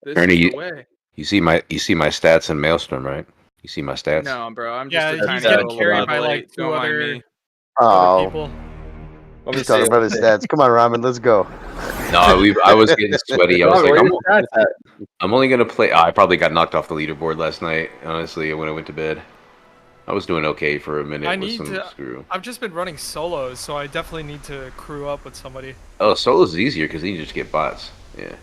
This Ernie, is the way. You see my stats in Maelstrom, right? You see my stats? No, bro. I'm just Yeah, he's getting carried by like two Don't mind other me. people. He's talking about his stats. Come on, Ramen, let's go. No, I was getting sweaty. I was like, I'm only gonna play. I probably got knocked off the leaderboard last night. Honestly, when I went to bed, I was doing okay for a minute with some screw. I've just been running solos, so I definitely need to crew up with somebody. Oh, solos is easier because then you just get bots. Yeah.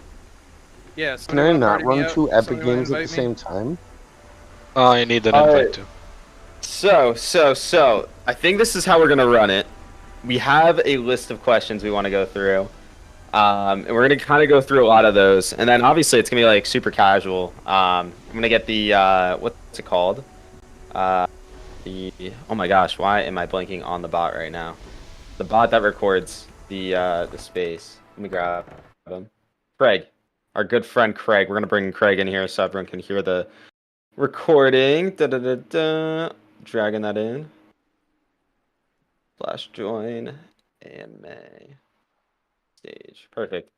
Yeah. Can I not run 2 epic games at the same time? Oh, you need an invite too. So, I think this is how we're gonna run it. We have a list of questions we want to go through, and we're gonna kind of go through a lot of those, and then obviously it's gonna be like super casual. I'm gonna get the what's it called? Oh my gosh, why am I blanking on the bot right now? The bot that records the space. Let me grab him. Craig, our good friend Craig. We're gonna bring Craig in here so everyone can hear the recording. Dragging that in. / join AMA stage. Perfect.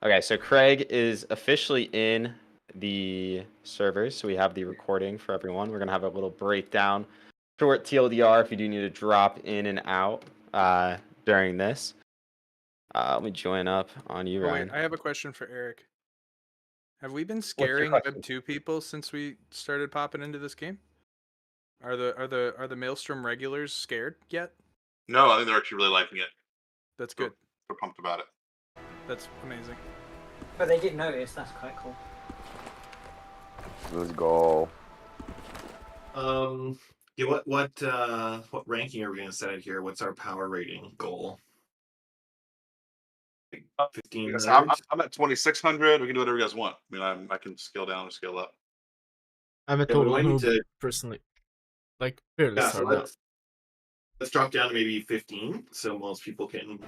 Okay, so Craig is officially in the servers, so we have the recording for everyone. We're gonna have a little breakdown, short TLDR if you do need to drop in and out. during this. Let me join up on you, Oh, Ryan. wait, I have a question for Eric. Have we been your scaring question? Web 2 people since we started popping into this game? Are the Maelstrom regulars scared yet? No, I think they're actually really liking it. That's good. They're pumped about it. That's amazing. But they did notice. That's quite cool. Let's go. Yeah. What ranking are we gonna set it here? What's our power rating goal? Like 1500. I'm at 2600. We can do whatever you guys want. I mean, I can scale down or scale up. I'm a Yeah, we total might need noob, to- personally. Like, fairly Yeah, so started out. let's drop down to maybe 15, so most people can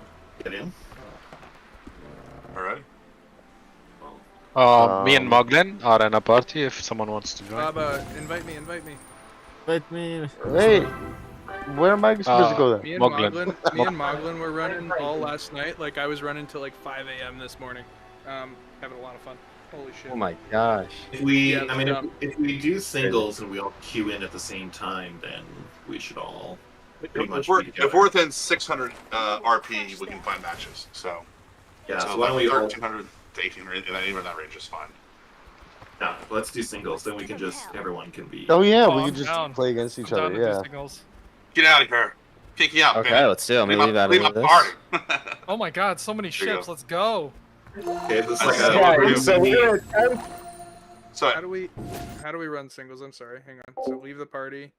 get in. All right. Me and Moglin are in a party if someone wants to join. Invite me. Invite me. Hey, where am I supposed to go then? Me and Moglin were running all last night. Like I was running till like 5 a.m. this morning. Having a lot of fun. Holy shit. Oh my gosh. If we do singles and we all queue in at the same time, then we should all pretty much be together. If we're within 600 RP, we can find matches. So Yeah, so so why don't we all- 1300 to 1800, anywhere in that range is fine. Yeah, let's do singles. Then we can everyone can be. Oh yeah, we I'm could just down. play against each I'm down other. to do Yeah. signals. Get out of here. Kick you out. Okay, man. let's do it. Let me leave out leave of the this. party. Oh my god, so many There you ships. go. Let's go. Okay, this is That's like so weird. a So How do we run singles? I'm sorry. Hang on. So leave the party,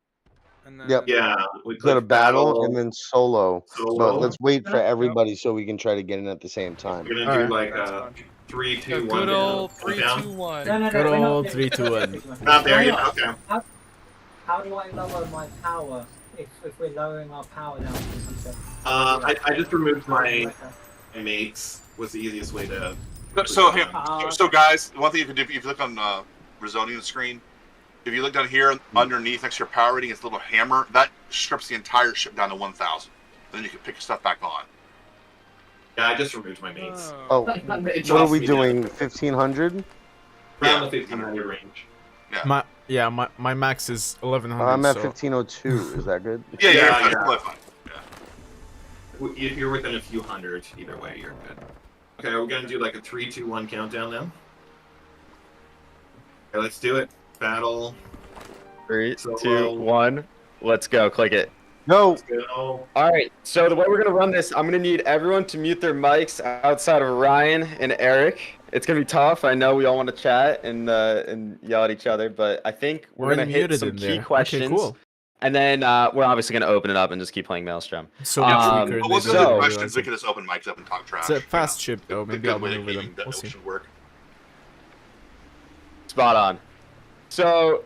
and then Yep. Yeah, we We got a click battle and then solo. But Solo. let's wait for everybody so we can try to get in at the same time. We're gonna do like That's a fun. 3, 2, A 1. good old down. 3, Down. 2, 1. No, Good we're not old there. 3, 2, 1. Not there yet. Okay. How do I lower my power if we're lowering our power down to something? I just removed my mates. Was the easiest way to. So, so guys, one thing you can do if you look on Rezonian screen, if you look down here underneath next to your power rating, it's a little hammer that strips the entire ship down to 1000. Then you can pick your stuff back on. Yeah, I just removed my mates. Oh, what are we doing? 1500? Around the 1500 range. My max is 1100. I'm at so 1502. Is that good? Yeah. You're within a few hundred. Either way, you're good. Okay, we're gonna do like a 3, 2, 1 countdown now. Okay, let's do it. Battle. 3, Solo. 2, 1. Let's go. Click it. No. Let's go. All right. So the way we're gonna run this, I'm gonna need everyone to mute their mics outside of Ryan and Eric. It's gonna be tough. I know we all want to chat and yell at each other, but I think we're gonna hit unmuted some in key there. Okay, questions. cool. And then we're obviously gonna open it up and just keep playing Maelstrom. So much weaker. But they once we don't do realize questions, it. we can just open mics up and talk trash. It's a fast ship though. The Maybe good I'll way of maneuver gaming them. We'll that see. should work. Spot on. So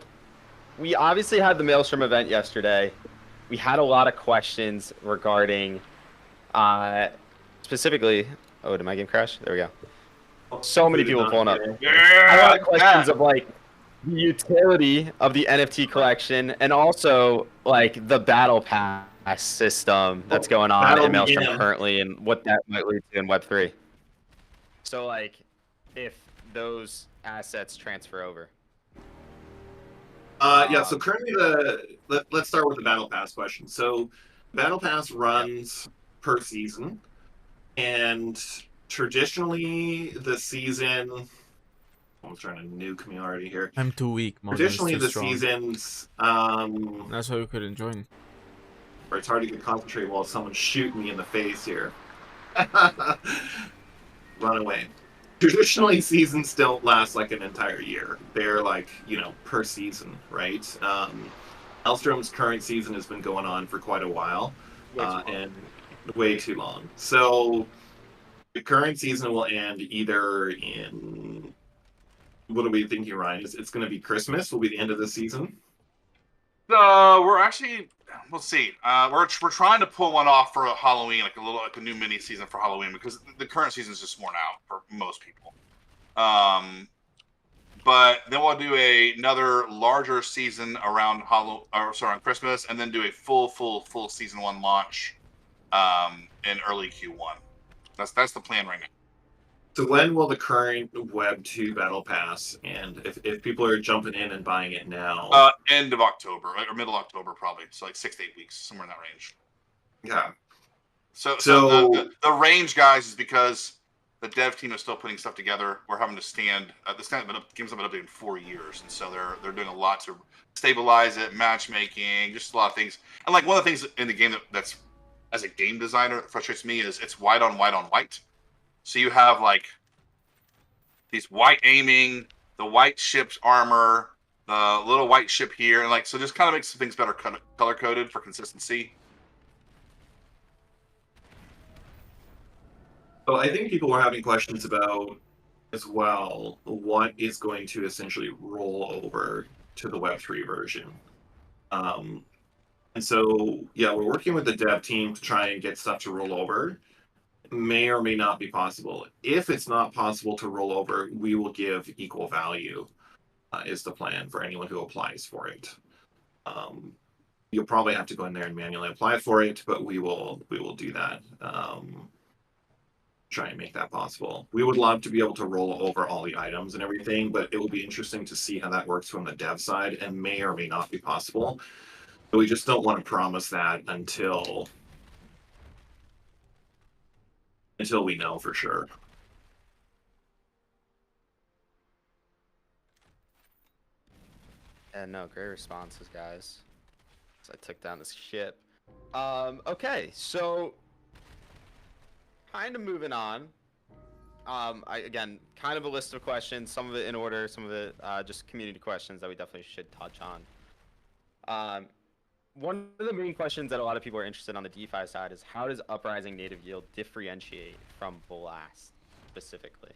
we obviously had the Maelstrom event yesterday. We had a lot of questions regarding specifically. Oh, did my game crash? There we go. So many people pulling up. A lot of questions of like the utility of the NFT collection and also like the battle pass system that's going on in Maelstrom currently and what that might lead to in Web3. So like if those assets transfer over. Yeah, so currently let's start with the Battle Pass question. So Battle Pass runs per season, and traditionally the season. I'm trying to nuke me already here. I'm too weak. Traditionally too the strong. seasons. That's why we couldn't join. Or it's hard to get concentrated while someone's shooting me in the face here. Run away. Traditionally, seasons don't last like an entire year. They're like, per season, right? Elstrom's current season has been going on for quite a while, and way too long. So the current season will end either in, what are we thinking, Ryan? It's going to be Christmas, will be the end of the season? We're actually, we'll see. We're trying to pull one off for a Halloween, like a new mini season for Halloween, because the current season is just worn out for most people. But then we'll do another larger season around on Christmas, and then do a full season 1 launch in early Q1. That's the plan right now. So when will the current Web 2 Battle Pass end? If people are jumping in and buying it now? End of October, or middle October probably. So like 6 to 8 weeks, somewhere in that range. Yeah. So the range, guys, is because the dev team is still putting stuff together. We're having to stand. This game's been updated in 4 years, and so they're doing a lot to stabilize it, matchmaking, just a lot of things. And like one of the things in the game that's as a game designer that frustrates me is it's white on white on white. So you have like these white aiming, the white ship's armor, the little white ship here, and like so just kind of makes things better color coded for consistency. So I think people were having questions about as well what is going to essentially roll over to the Web3 version. And so, yeah, we're working with the dev team to try and get stuff to roll over. May or may not be possible. If it's not possible to roll over, we will give equal value, is the plan for anyone who applies for it. You'll probably have to go in there and manually apply for it, but we will do that. Try and make that possible. We would love to be able to roll over all the items and everything, but it will be interesting to see how that works from the dev side and may or may not be possible. But we just don't want to promise that until we know for sure. And no, great responses, guys. So I took down this ship. Okay, so kind of moving on. Again, kind of a list of questions, some of it in order, some of it just community questions that we definitely should touch on. One of the main questions that a lot of people are interested on the DeFi side is how does Uprising native yield differentiate from Blast specifically?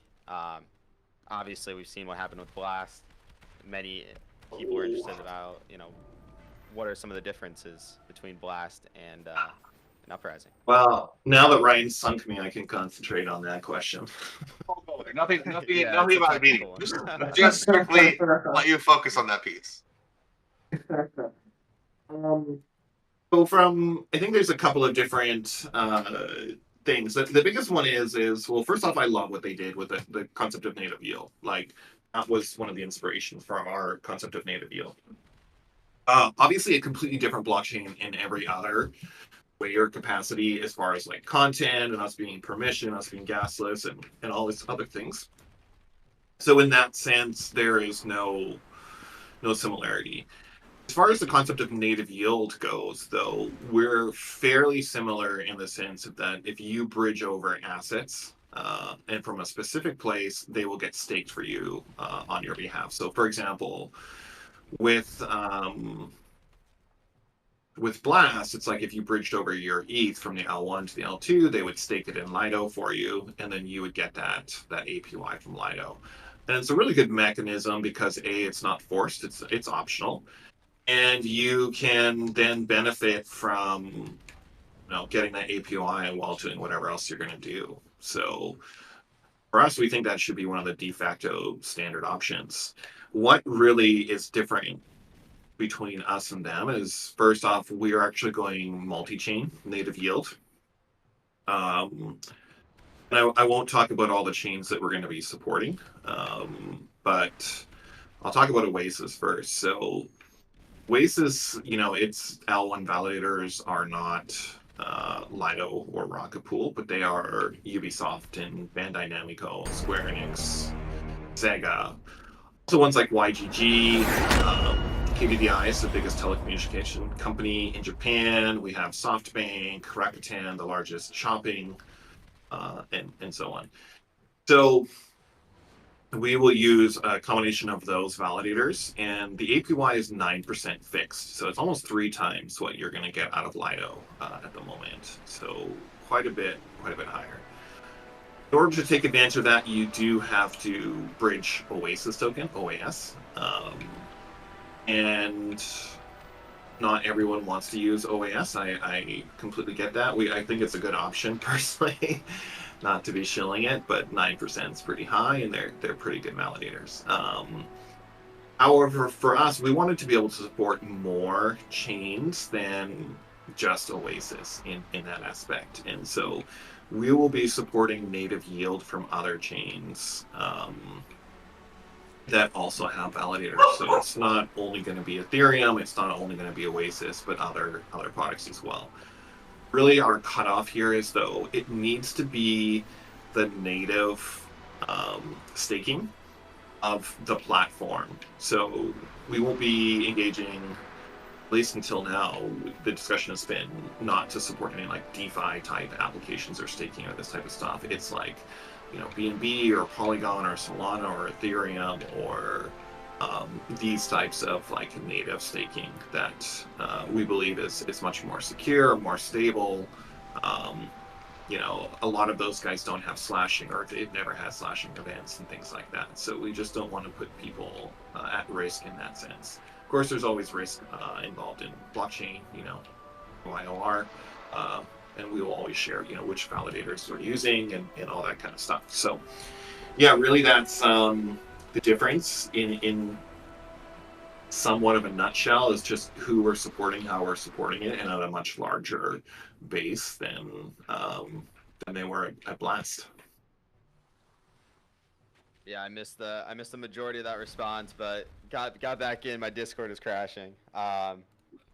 Obviously, we've seen what happened with Blast. Many people are interested about, what are some of the differences between Blast and Uprising? Well, now that Ryan's sunk me, I can concentrate on that question. Nothing about the meeting. Just strictly let you focus on that piece. So I think there's a couple of different things. The biggest one is well, first off, I love what they did with the concept of native yield. Like that was one of the inspirations for our concept of native yield. Obviously, a completely different blockchain in every other layer capacity as far as like content and us being permission, us being gasless, and all these other things. So in that sense, there is no similarity. As far as the concept of native yield goes, though, we're fairly similar in the sense of that if you bridge over assets and from a specific place, they will get staked for you on your behalf. So, for example, with Blast, it's like if you bridged over your ETH from the L1 to the L2, they would stake it in Lido for you, and then you would get that APY from Lido. And it's a really good mechanism because it's not forced; it's optional. And you can then benefit from getting that APY while doing whatever else you're going to do. So for us, we think that should be one of the de facto standard options. What really is different between us and them is, first off, we are actually going multi-chain native yield. And I won't talk about all the chains that we're going to be supporting, but I'll talk about Oasis first. So Oasis, its L1 validators are not Lido or Rocket Pool, but they are Ubisoft and Bandai Namco, Square Enix, Sega. Also ones like YGG, KDDI is the biggest telecommunication company in Japan. We have SoftBank, Rakuten, the largest shopping, and so on. So we will use a combination of those validators, and the APY is 9% fixed. So it's almost 3 times what you're going to get out of Lido at the moment. So quite a bit higher. In order to take advantage of that, you do have to bridge Oasis token, OAS. And not everyone wants to use OAS. I completely get that. I think it's a good option personally. Not to be shilling it, but 9% is pretty high, and they're pretty good validators. However, for us, we wanted to be able to support more chains than just Oasis in that aspect, and so we will be supporting native yield from other chains that also have validators. So it's not only going to be Ethereum, it's not only going to be Oasis, but other products as well. really our cutoff here is, though, it needs to be the native staking of the platform. So we won't be engaging, at least until now, the discussion has been not to support any like DeFi type applications or staking or this type of stuff. It's like, you know, BNB or Polygon or Solana or Ethereum or these types of like native staking that we believe is much more secure, more stable. You know, a lot of those guys don't have slashing, or they've never had slashing events and things like that. So we just don't want to put people at risk in that sense. Of course, there's always risk involved in blockchain, you know, YOR, and we will always share, you know, which validators we're using and all that kind of stuff. So, yeah, really, that's the difference in somewhat of a nutshell is just who we're supporting, how we're supporting it, and at a much larger base than they were at Blast. Yeah, I missed the majority of that response, but got back in. My Discord is crashing.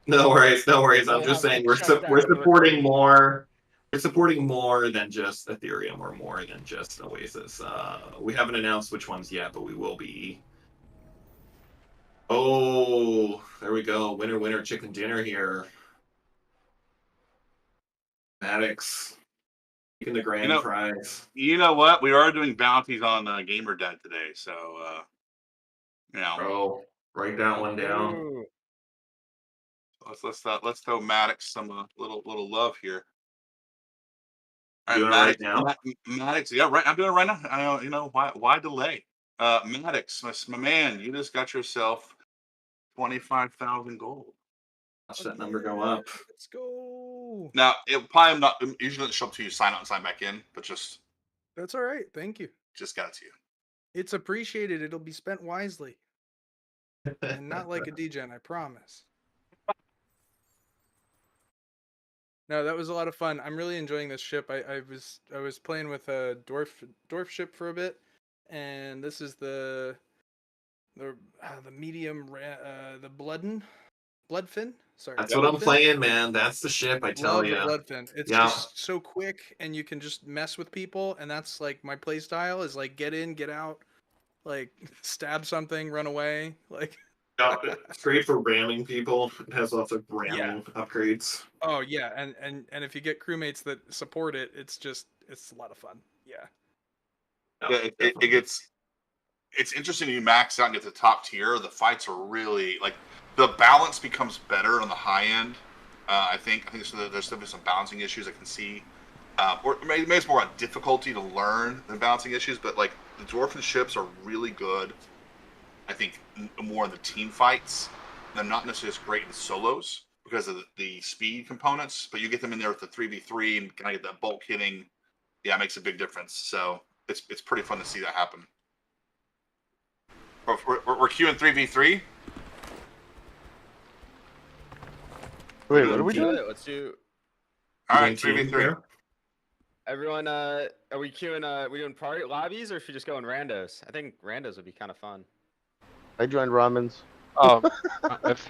No worries, no worries. I'm just saying we're supporting more. We're supporting more than just Ethereum or more than just Oasis. We haven't announced which ones yet, but we will be. Oh, there we go. Winner, winner, chicken dinner here. Maddox, taking the grand prize. You know what? We are doing bounties on Gamer Dad today, so you know. Oh, write that one down. Let's throw Maddox some little love here. All Doing right, it right now? Maddox, yeah, right. I'm doing it right now. I know, you know why delay? Maddox, my man, you just got yourself 25,000 gold. Watch that number go up. Let's go. Now it probably not usually doesn't show up to you sign out and sign back in, but just That's all right. Thank you. just got it to you. It's appreciated. It'll be spent wisely. And not like a degen, I promise. No, that was a lot of fun. I'm really enjoying this ship. I was playing with a dwarf ship for a bit, and this is the medium the bloodfin. Sorry, That's what I'm playing, man. That's the ship, I tell you. Love the bloodfin. It's just so quick, and you can just mess with people, and that's like my play style is like get in, get out, like stab something, run away, like. Yeah, it's great for ramming people. It has lots of ramming upgrades. Oh yeah, and if you get crewmates that support it, it's a lot of fun. Yeah. Yeah, it's interesting. You max out and get to top tier. The fights are really like the balance becomes better on the high end. I think there's still been some balancing issues I can see, or maybe it's more about difficulty to learn than balancing issues. But like the dwarven ships are really good. I think more in the team fights. They're not necessarily as great in solos because of the speed components, but you get them in there with the 3v3 and kind of get that bulk hitting. Yeah, it makes a big difference. So it's pretty fun to see that happen. We're queuing 3v3. Wait, what are we doing? Let's do. All right, 3v3. Everyone, are we queuing? We doing party lobbies, or should we just go in randos? I think randos would be kind of fun. I joined Ramen's.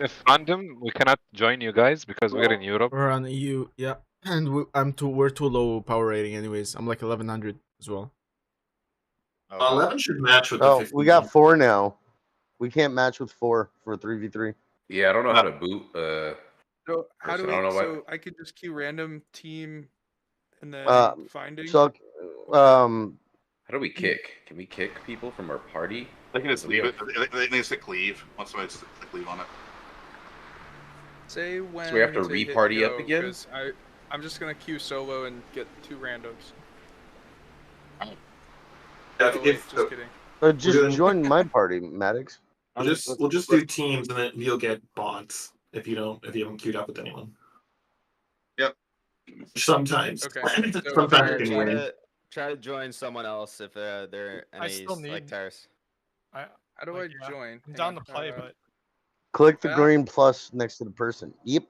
If random, we cannot join you guys because we're in Europe. We're on EU, yeah, and we're too low power rating anyways. I'm like 1100 as well. 11 should match with the 15. We got 4 now. We can't match with 4 for 3v3. Yeah, I don't know how to boot. So how do we? I don't know So I could just queue random team, and then finding. So, how do we kick? Can we kick people from our party? They can just leave it. They just click leave. Once somebody click leave on it. Say when. So we have to hit re-party go, up again? 'cause I'm just gonna queue solo and get 2 randos. Yeah, just kidding. Just join my party, Maddox. We'll just do teams, and then you'll get bots if you haven't queued up with anyone. Yep. Sometimes. Okay. Sometimes you can win. Try to join someone else if they're any I still need. like Tyrus. How do I join? I'm down to play, but Click the green plus next to the person. Yep.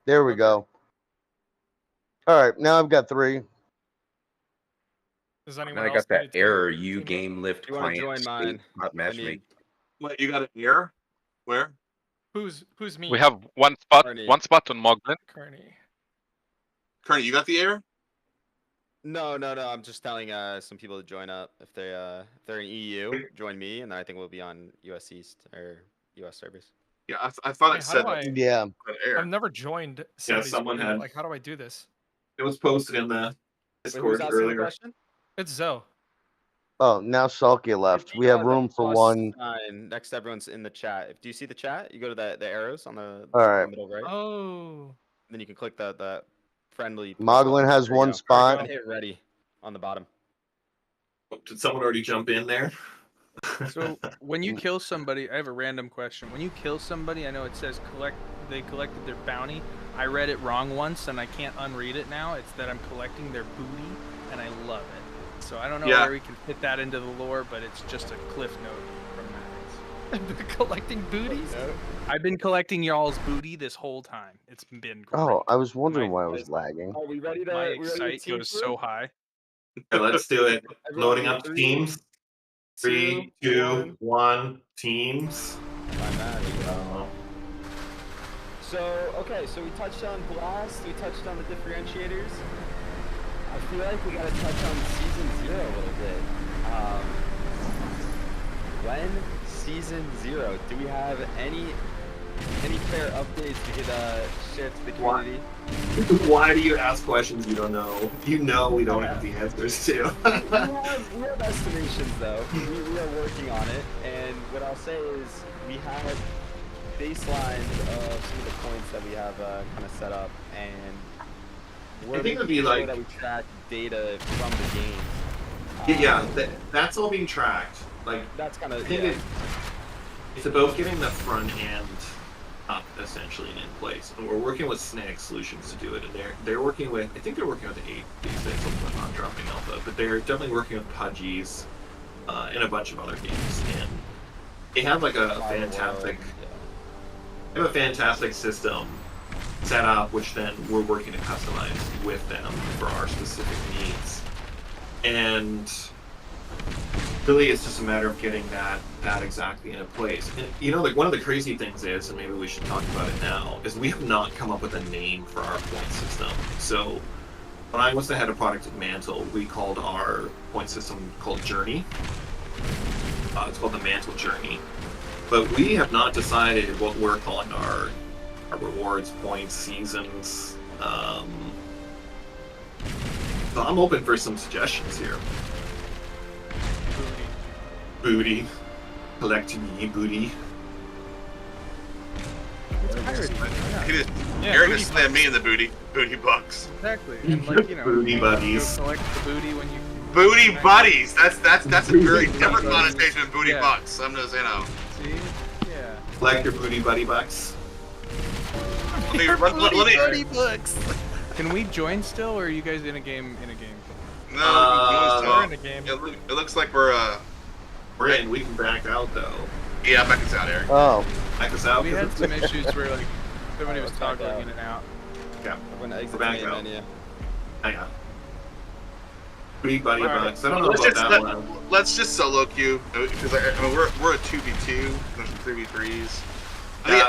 There we go. All right, now I've got 3. does anyone Then I else got that need to error. team You up? game lift You wanna client join state, mine? not matchmaking. Wait, you got an error? Where? Who's me? We have one spot Carney. on Moglin. Kearney. Kearney, you got the air? No. I'm just telling some people to join up if they're in EU. Join me, and then I think we'll be on US East or US servers. Yeah, I thought Wait, it how said do I? Yeah. air. I've never joined. Yeah, somebody's someone group. had. Like, how do I do this? It was posted in the Wait, who's Discord asking the earlier. question? It's Zoe. Oh, now Salkia left. We have room for one. Next, everyone's in the chat. Do you see the chat? You go to the arrows on the All right. middle right. Oh. Then you can click the friendly. Moglin has There you one go. spot. And hit ready on the bottom. Did someone already jump in there? So when you kill somebody, I have a random question. When you kill somebody, I know it says they collected their bounty. I read it wrong once and I can't unread it now. It's that I'm collecting their booty and I love it. So I don't know where we can fit that into the lore, but it's just a cliff note from that. Collecting booties? I've been collecting y'all's booty this whole time. It's been great. Oh, I was wondering why I was lagging. Are we ready to? My we ready to excite team goes through? so high. Okay, let's do it. Everyone Loading in up three, teams. 3, 2, 1. Teams. So so we touched on Blast. We touched on the differentiators. I feel like we gotta touch on Season 0 a little bit. When Season 0, do we have any fair updates we could share to the community? Why do you ask questions you don't know? You know we don't have the answers to. we have estimations though. We are working on it, and what I'll say is we have baselines of some of the points that we have kind of set up, and we're I think it would be making sure like that we track data from the game. That's all being tracked. Like that's kind of it's about getting the front end up essentially in place, and we're working with Snag Solutions to do it. And they're working with, I think they're working with 8.6, not dropping alpha, but they're definitely working with Pudgies and a bunch of other games. And they have like a fantastic system set up, which then we're working to customize with them for our specific needs. And really, it's just a matter of getting that exactly into place. And you know, like one of the crazy things is, and maybe we should talk about it now, is we have not come up with a name for our point system. So when I was the head of product at Mantle, we called our point system called Journey. It's called the Mantle Journey. But we have not decided what we're calling our rewards, points, seasons. So I'm open for some suggestions here. Booty. Collecting ye booty. Aaron just slammed me in the booty. Booty bucks. Exactly. And like, you know, Booty buddies. You collect the booty when you. Booty buddies. That's a very different connotation than booty bucks. I'm just See? Yeah. Like your booty buddy bucks. Let me. Bucks. Can we join still, or are you guys in a game? No, we're in a game. It looks like we're in. We can back out though. Yeah, back us out, Eric. Oh. Back us out. We had some issues where like somebody was toggling in and out. Okay. We're gonna exit back the out. menu. Hang on. Booty buddy bucks. I don't know Let's about just, that one. Let's just solo queue because I mean, we're a 2v2. There's some 3v3s. I think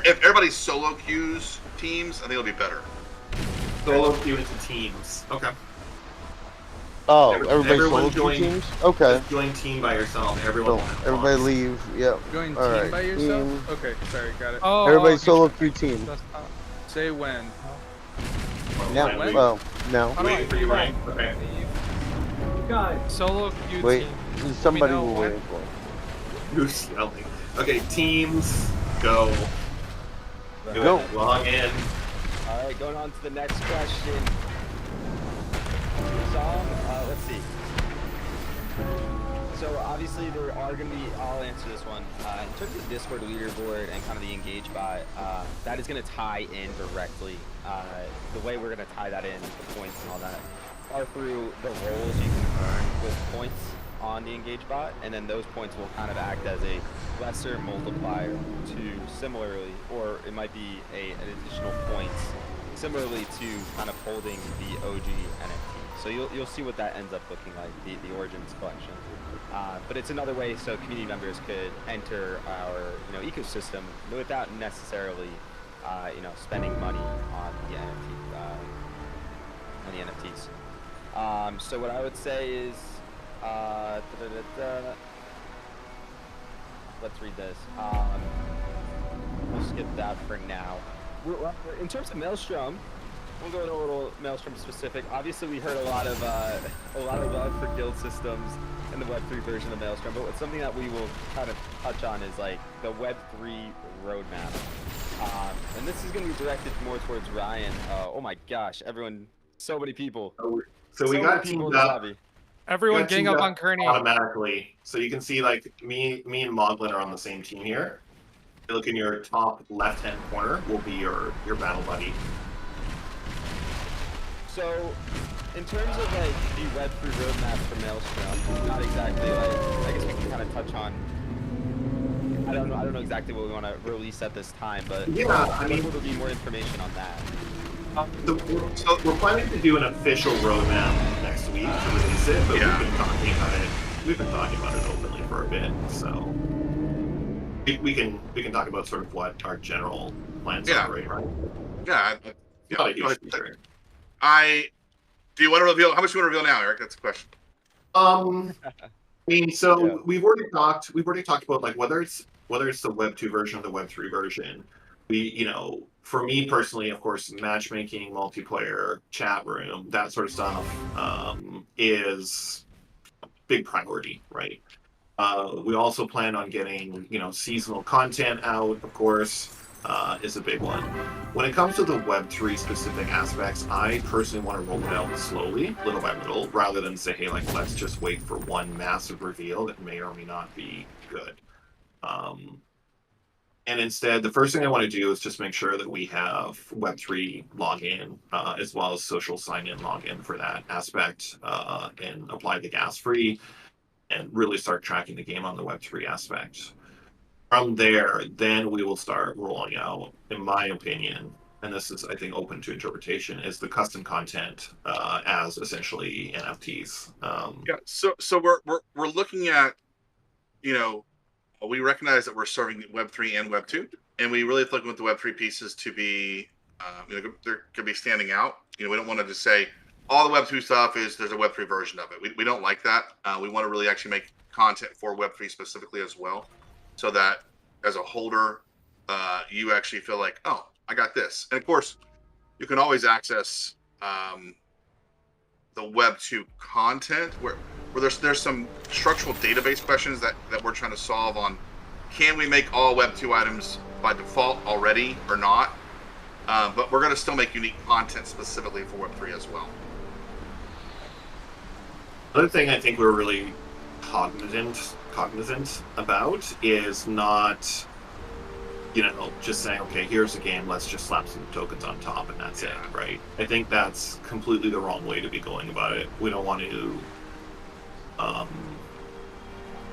if everybody solo queues teams, I think it'll be better. Solo queue into teams. Okay. Oh, everybody everyone solo join, teams? Okay. Just join team by yourself. Everyone. So, everybody leave. Yep. Join All team right. by yourself? Team. Okay, sorry, got it. Oh, Everybody okay. solo queue team. Say when. Now. When? Oh, now. Waiting for you, right? Okay. Guys. Solo queue Wait, team. there's somebody know we're when? waiting for. Who's yelling? Okay, teams, go. Go. Log in. All right, going on to the next question. Song, let's see. So obviously there are going to be, I'll answer this one. In terms of Discord leaderboard and kind of the engage bot, that is going to tie in directly. The way we're going to tie that in, the points and all that, are through the roles you can earn with points on the engage bot, and then those points will kind of act as a lesser multiplier to similarly, or it might be an additional points similarly to kind of holding the OG NFT. So you'll see what that ends up looking like, the Origins collection. But it's another way so community members could enter our ecosystem without necessarily spending money on the NFT. any NFTs. So what I would say is, let's read this. We'll skip that for now. In terms of Maelstrom, we'll go into a little Maelstrom specific. Obviously, we heard a lot of love for guild systems in the Web3 version of Maelstrom, but something that we will kind of touch on is like the Web3 roadmap. And this is going to be directed more towards Ryan. Oh my gosh, everyone, so many people. So we got teamed up. Everyone gang up on Kearney. Automatically. So you can see like me and Moglin are on the same team here. You look in your top left-hand corner will be your battle buddy. So, in terms of like the Web3 roadmap for Maelstrom, not exactly like, I guess we can kind of touch on. I don't know exactly what we want to release at this time, but yeah, I mean, there will be more information on that. So we're planning to do an official roadmap next week to release it, but we've been talking about it. We've been talking about it openly for a bit, so we can talk about sort of what our general plans are, right? Yeah. Not a huge secret. Do you want to reveal? How much do you want to reveal now, Eric? That's the question. I mean, so we've already talked about like whether it's the Web 2 version or the Web 3 version. For me personally, of course, matchmaking, multiplayer, chat room, that sort of stuff is a big priority, right? We also plan on getting, seasonal content out, of course, is a big one. When it comes to the Web3 specific aspects, I personally want to roll it out slowly, little by little, rather than say, hey, like, let's just wait for one massive reveal that may or may not be good. And instead, the first thing I want to do is just make sure that we have Web3 login, as well as social sign-in login for that aspect, and apply the gas free, and really start tracking the game on the Web3 aspect. From there, then we will start rolling out, in my opinion, and this is, I think, open to interpretation, is the custom content as essentially NFTs. So we're looking at, we recognize that we're serving Web3 and Web2, and we really look at the Web3 pieces to be, they're going to be standing out. We don't want to just say all the Web2 stuff there's a Web3 version of it. We don't like that. We want to really actually make content for Web3 specifically as well, so that as a holder, you actually feel like, oh, I got this. And of course, you can always access the Web2 content where there's some structural database questions that we're trying to solve on. Can we make all Web2 items by default already or not? But we're going to still make unique content specifically for Web3 as well. Another thing I think we're really cognizant about is not, just saying, okay, here's a game, let's just slap some tokens on top and that's it, right? I think that's completely the wrong way to be going about it. We don't want to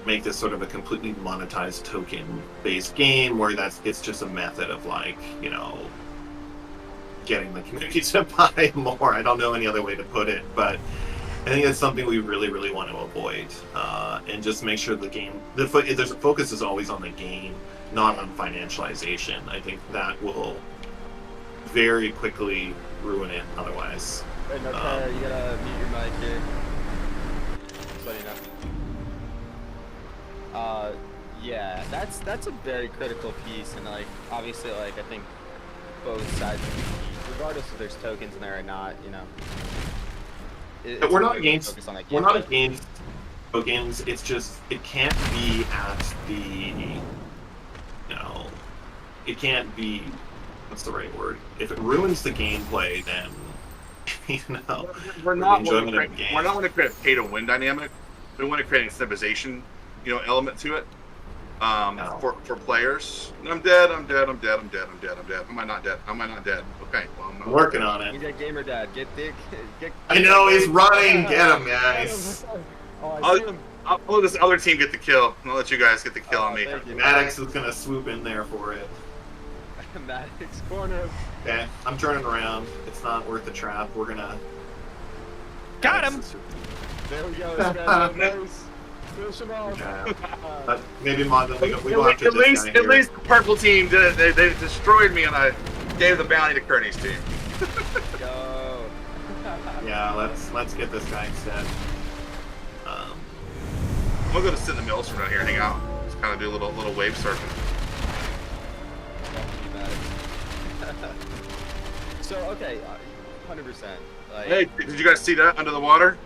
make this sort of a completely monetized token-based game where it's just a method of getting the community to buy more. I don't know any other way to put it, but I think it's something we really, really want to avoid, and just make sure the focus is always on the game, not on financialization. I think that will very quickly ruin it otherwise. Wait, no, Tyler, you gotta mute your mic here. Just letting you know. Yeah, that's a very critical piece, and obviously, I think both sides, regardless if there's tokens in there or not, But we're not against tokens. It's just it can't be at the it can't be, what's the right word? If it ruins the gameplay, then we're not going to create a pay to win dynamic. We want to create an incentivization element to it for players. I'm dead. Am I not dead? Okay, well, I'm working on it. You got gamer dad. Get I know he's running. Get him, guys. I'll let this other team get the kill. I'll let you guys get the kill on me. Maddox is gonna swoop in there for it. Maddox corner. Okay, I'm turning around. It's not worth the trap. We're gonna. Got him. There we go. Finish him off. Maybe Mondo, we will have to at least the purple team did it. They destroyed me, and I gave the bounty to Kearney's team. Go. Yeah, let's get this guy instead. I'm gonna go to sit in the maelstrom down here and hang out. Just kind of do a little wave surfing. So okay, 100%. Like, hey, did you guys see that under the water?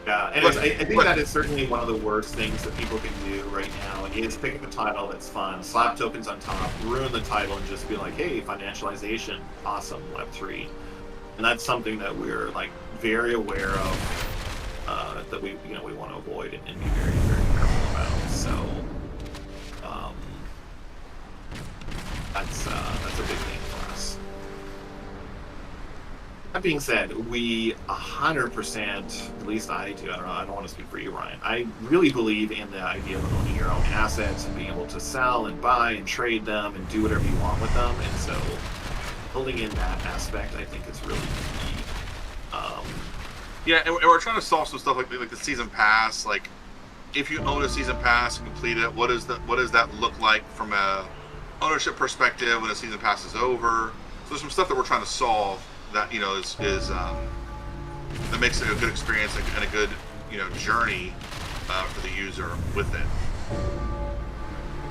Yeah, and I think that is certainly one of the worst things that people can do right now is pick a title that's fun, slap tokens on top, ruin the title, and just be like, hey, financialization, awesome, Web3. And that's something that we're like very aware of, that we want to avoid and be very, very careful about. So that's a big thing for us. That being said, we 100%, at least I do, I don't want to speak for you, Ryan, I really believe in the idea of owning your own assets and being able to sell and buy and trade them and do whatever you want with them. And so building in that aspect, I think, is really key. Yeah, and we're trying to solve some stuff like the season pass. Like, if you own a season pass and complete it, what does that look like from a ownership perspective when a season pass is over? So there's some stuff that we're trying to solve that is that makes it a good experience and a good journey for the user with it.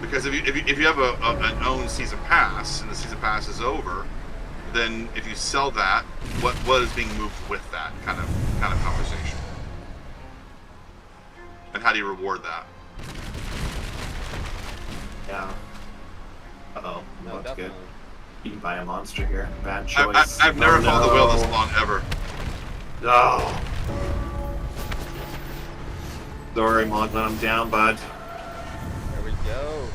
Because if you have an own season pass and the season pass is over, then if you sell that, what is being moved with that kind of conversation, and how do you reward that? Yeah. Uh-oh, No, that's good. definitely. Eaten by a monster here. Bad choice. I've never followed the wheel this no. long ever. Oh. Sorry, Monk, I'm down, bud. There we go.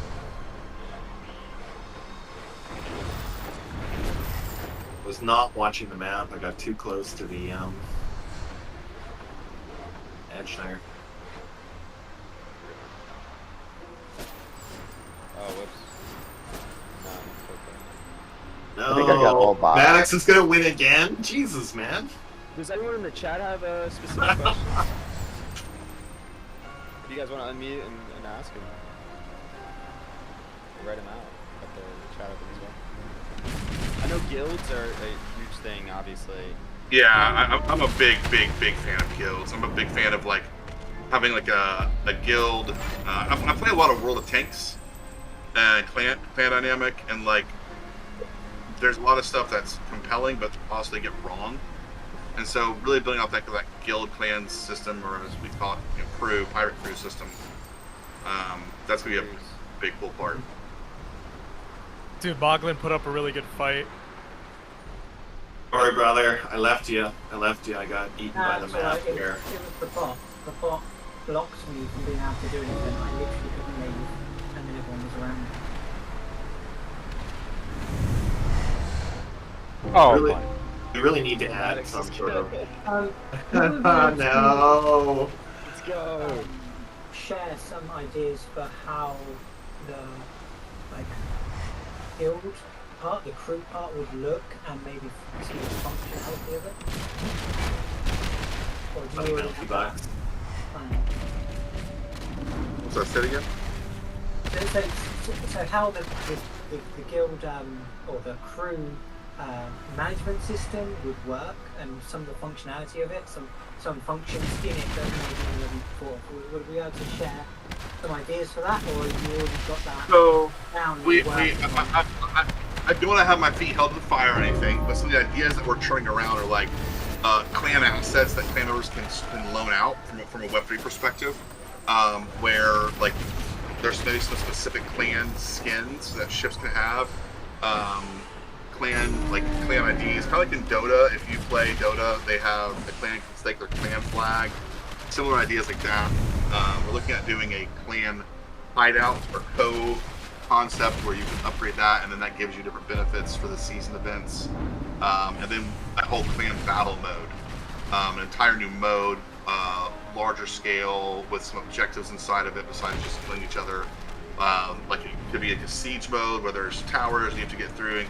Was not watching the map. I got too close to the edge there. Oh, whoops. No, No. I think I got all by. Maddox is gonna win again? Jesus, man. Does anyone in the chat have a specific question? If you guys want to unmute and ask him, write him out. Let the chat open as well. I know guilds are a huge thing, obviously. Yeah, I'm a big fan of guilds. I'm a big fan of like having like a guild. I play a lot of World of Tanks and clan dynamic, and like there's a lot of stuff that's compelling, but also they get wrong. And so really building out that guild clan system, or as we call it, pirate crew system, that's gonna be a big cool part. Dude, Boglin put up a really good fight. Sorry, brother. I left you. I got eaten by the map It here. was the bot. The bot blocks me from being able to do anything. I literally couldn't leave, and then everyone was around me. Oh, We really need to add some sort of. No. Let's go. Share some ideas for how the guild part, the crew part would look, and maybe see the functionality of it. Or do you already have that plan? What's that said again? So how the guild or the crew management system would work, and some of the functionality of it, some functions in it that maybe we haven't thought of. Would we be able to share some ideas for that, or have you already got that So down? I don't want to have my feet held to the fire or anything, but some of the ideas that we're churning around are like clan assets that clan members can loan out from a Web3 perspective, where like there's maybe some specific clan skins that ships can have, clan IDs, kind of like in Dota. If you play Dota, they have a clan can stake their clan flag, similar ideas like that. We're looking at doing a clan hideout or cove concept where you can upgrade that, and then that gives you different benefits for the season events. And then a whole clan battle mode, an entire new mode, larger scale with some objectives inside of it besides just killing each other. Like it could be like a siege mode where there's towers you have to get through and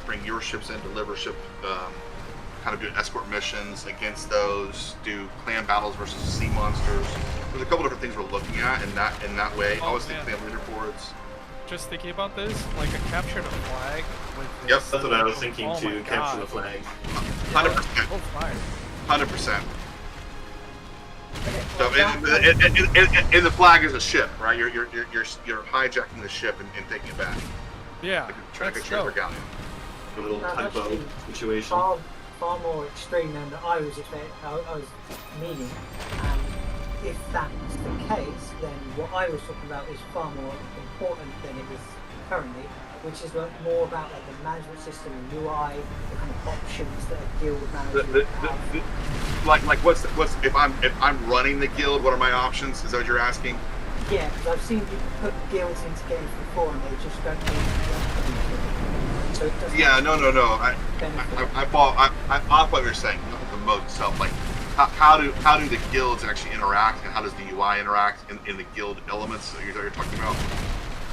bring your ships in, deliver ship, kind of do escort missions against those, do clan battles versus sea monsters. There's a couple different things we're looking at in that way. Obviously, clan leaderboards. Just thinking about this, like a capture the flag with this. Yep, that's what I was thinking too. Capture the flag. 100%. 100%. So, and the flag is a ship, right? You're hijacking the ship and taking it back. Yeah. Trying to treasure galleon. A little tugboat situation. Far more extreme than I was meaning. And if that's the case, then what I was talking about is far more important than it is currently, which is more about like the management system and UI, the kind of options that a guild manager have. Like what's if I'm running the guild, what are my options? Is that what you're asking? Yeah, because I've seen people put guilds into games before and they just don't know. So it doesn't. Yeah, no. I follow what you're saying. The mode itself, like how do the guilds actually interact, and how does the UI interact in the guild elements that you're talking about?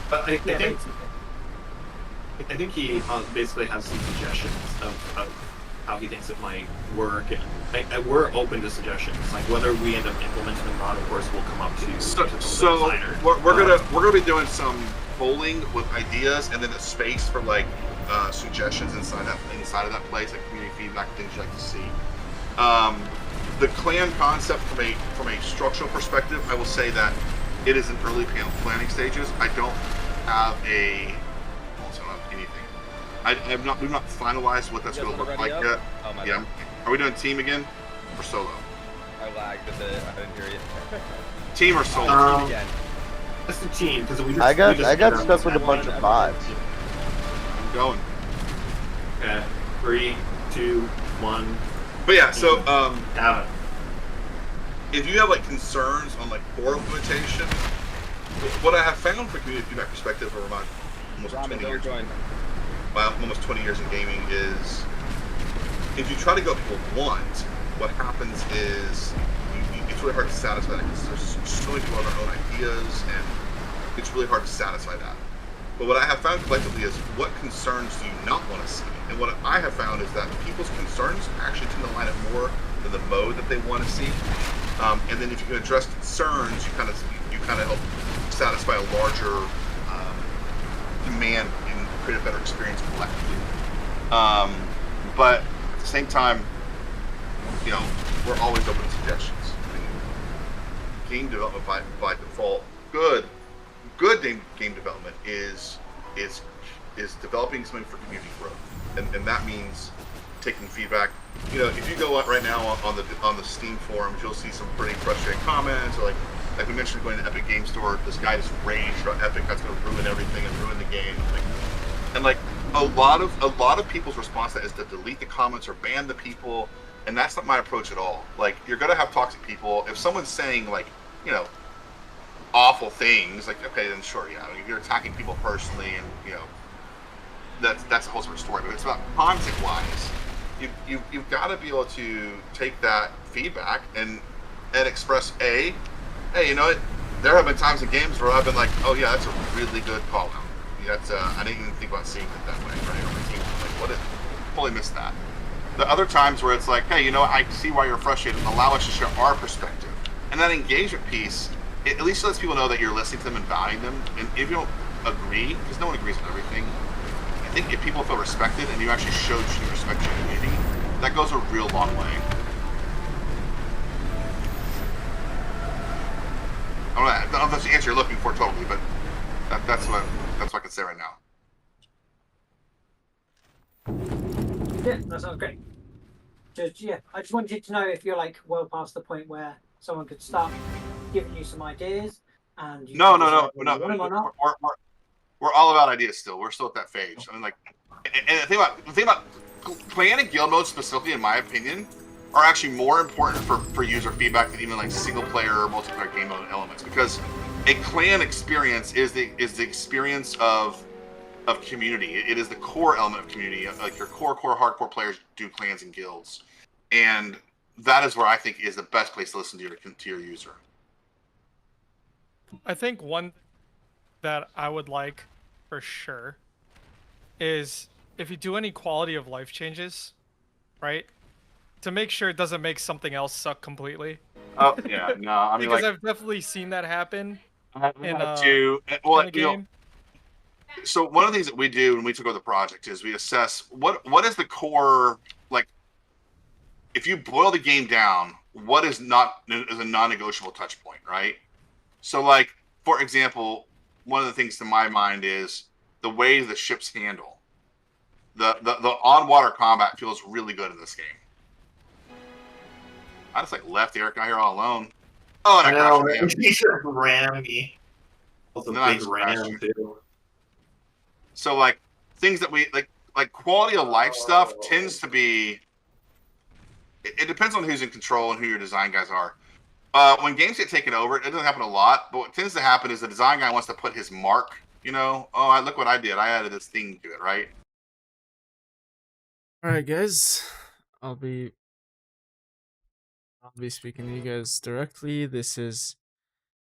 But I think he basically has some suggestions of how he thinks it might work, and we're open to suggestions. Like whether we end up implementing them or not, of course, will come up to. So we're gonna be doing some polling with ideas, and then a space for like suggestions inside of that place, like community feedback, things you like to see. The clan concept from a structural perspective, I will say that it is in early planning stages. I don't have anything. We've not finalized what that's going to look like yet. Oh, yeah. Are we doing team again or solo? I lagged a bit. I didn't hear you. Team or solo? Team again. That's the team because I got stuck with a bunch of bots. I'm going. Okay. 3, 2, 1. But yeah, so have it. If you have like concerns on like core implementation, what I have found from a community feedback perspective over my almost 20 years. Well, almost 20 years in gaming is, if you try to go what people want, what happens is it's really hard to satisfy that because there's so many people have their own ideas and it's really hard to satisfy that. But what I have found collectively is what concerns do you not want to see? And what I have found is that people's concerns actually tend to line up more than the mode that they want to see. And then if you can address concerns, you kind of help satisfy a larger demand and create a better experience collectively. But at the same time, we're always open to suggestions. I mean, game development by default, good game development is developing something for community growth, and that means taking feedback. If you go out right now on the Steam forums, you'll see some pretty frustrating comments, or like we mentioned, going to Epic Game Store, this guy just raged about Epic, that's going to ruin everything and ruin the game. And a lot of people's response to that is to delete the comments or ban the people, and that's not my approach at all. Like, you're going to have toxic people. If someone's saying awful things, like, okay, then sure, yeah. I mean, if you're attacking people personally, and that's a whole different story. But it's about content-wise. You've got to be able to take that feedback and express hey, there have been times in games where I've been like, oh yeah, that's a really good call out. That's I didn't even think about seeing it that way, right? Or my team was like, what is it? Totally missed that. The other times where it's like, hey, I see why you're frustrated, and allow us to share our perspective. And that engagement piece, it at least lets people know that you're listening to them and valuing them. And if you don't agree, because no one agrees with everything, I think if people feel respected and you actually show true respect to your community, that goes a real long way. I don't know if that's the answer you're looking for totally, but that's what I can say right now. Yeah, that sounds great. I just wanted you to know if you're well past the point where someone could start giving you some ideas, and you No. We're all about ideas still. We're still at that phase. I mean, and the thing about clan and guild modes specifically, in my opinion, are actually more important for user feedback than even single player or multiplayer game mode elements, because a clan experience is the experience of community. It is the core element of community. Like your core hardcore players do clans and guilds, and that is where I think is the best place to listen to your user. I think one that I would like for sure is if you do any quality of life changes, right? To make sure it doesn't make something else suck completely. Oh yeah, no, I mean because I've definitely seen that happen in the game. So one of the things that we do when we took over the project is we assess what is the core if you boil the game down, what is a non-negotiable touch point, right? So, like, for example, one of the things to my mind is the way the ships handle. The on-water combat feels really good in this game. I just like left Eric out here all alone. Oh, and I crashed him. He just rammed me. That was a big ram too. So like things that we like quality of life stuff tends to be. It depends on who's in control and who your design guys are. When games get taken over, it doesn't happen a lot. But what tends to happen is the design guy wants to put his mark. You know, oh, look what I did. I added this thing to it, right? All right, guys. I'll be speaking to you guys directly. This is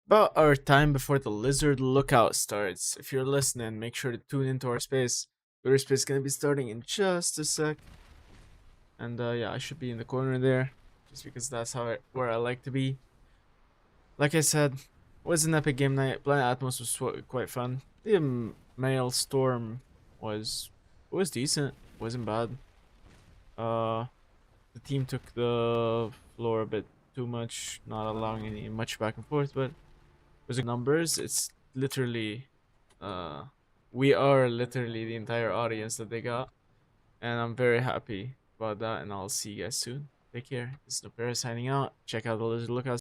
about our time before the Lizard Lookout starts. If you're listening, make sure to tune into our space. Our space is gonna be starting in just a sec. And yeah, I should be in the corner there, just because that's where I like to be. Like I said, it was an epic game night. Planet Atmos was quite fun. The Maelstrom was decent. Wasn't bad. The team took the floor a bit too much, not allowing any much back and forth, but it was numbers. It's literally we are literally the entire audience that they got, and I'm very happy about that, and I'll see you guys soon. Take care. This is Nopera signing out. Check out the Lizard Lookout.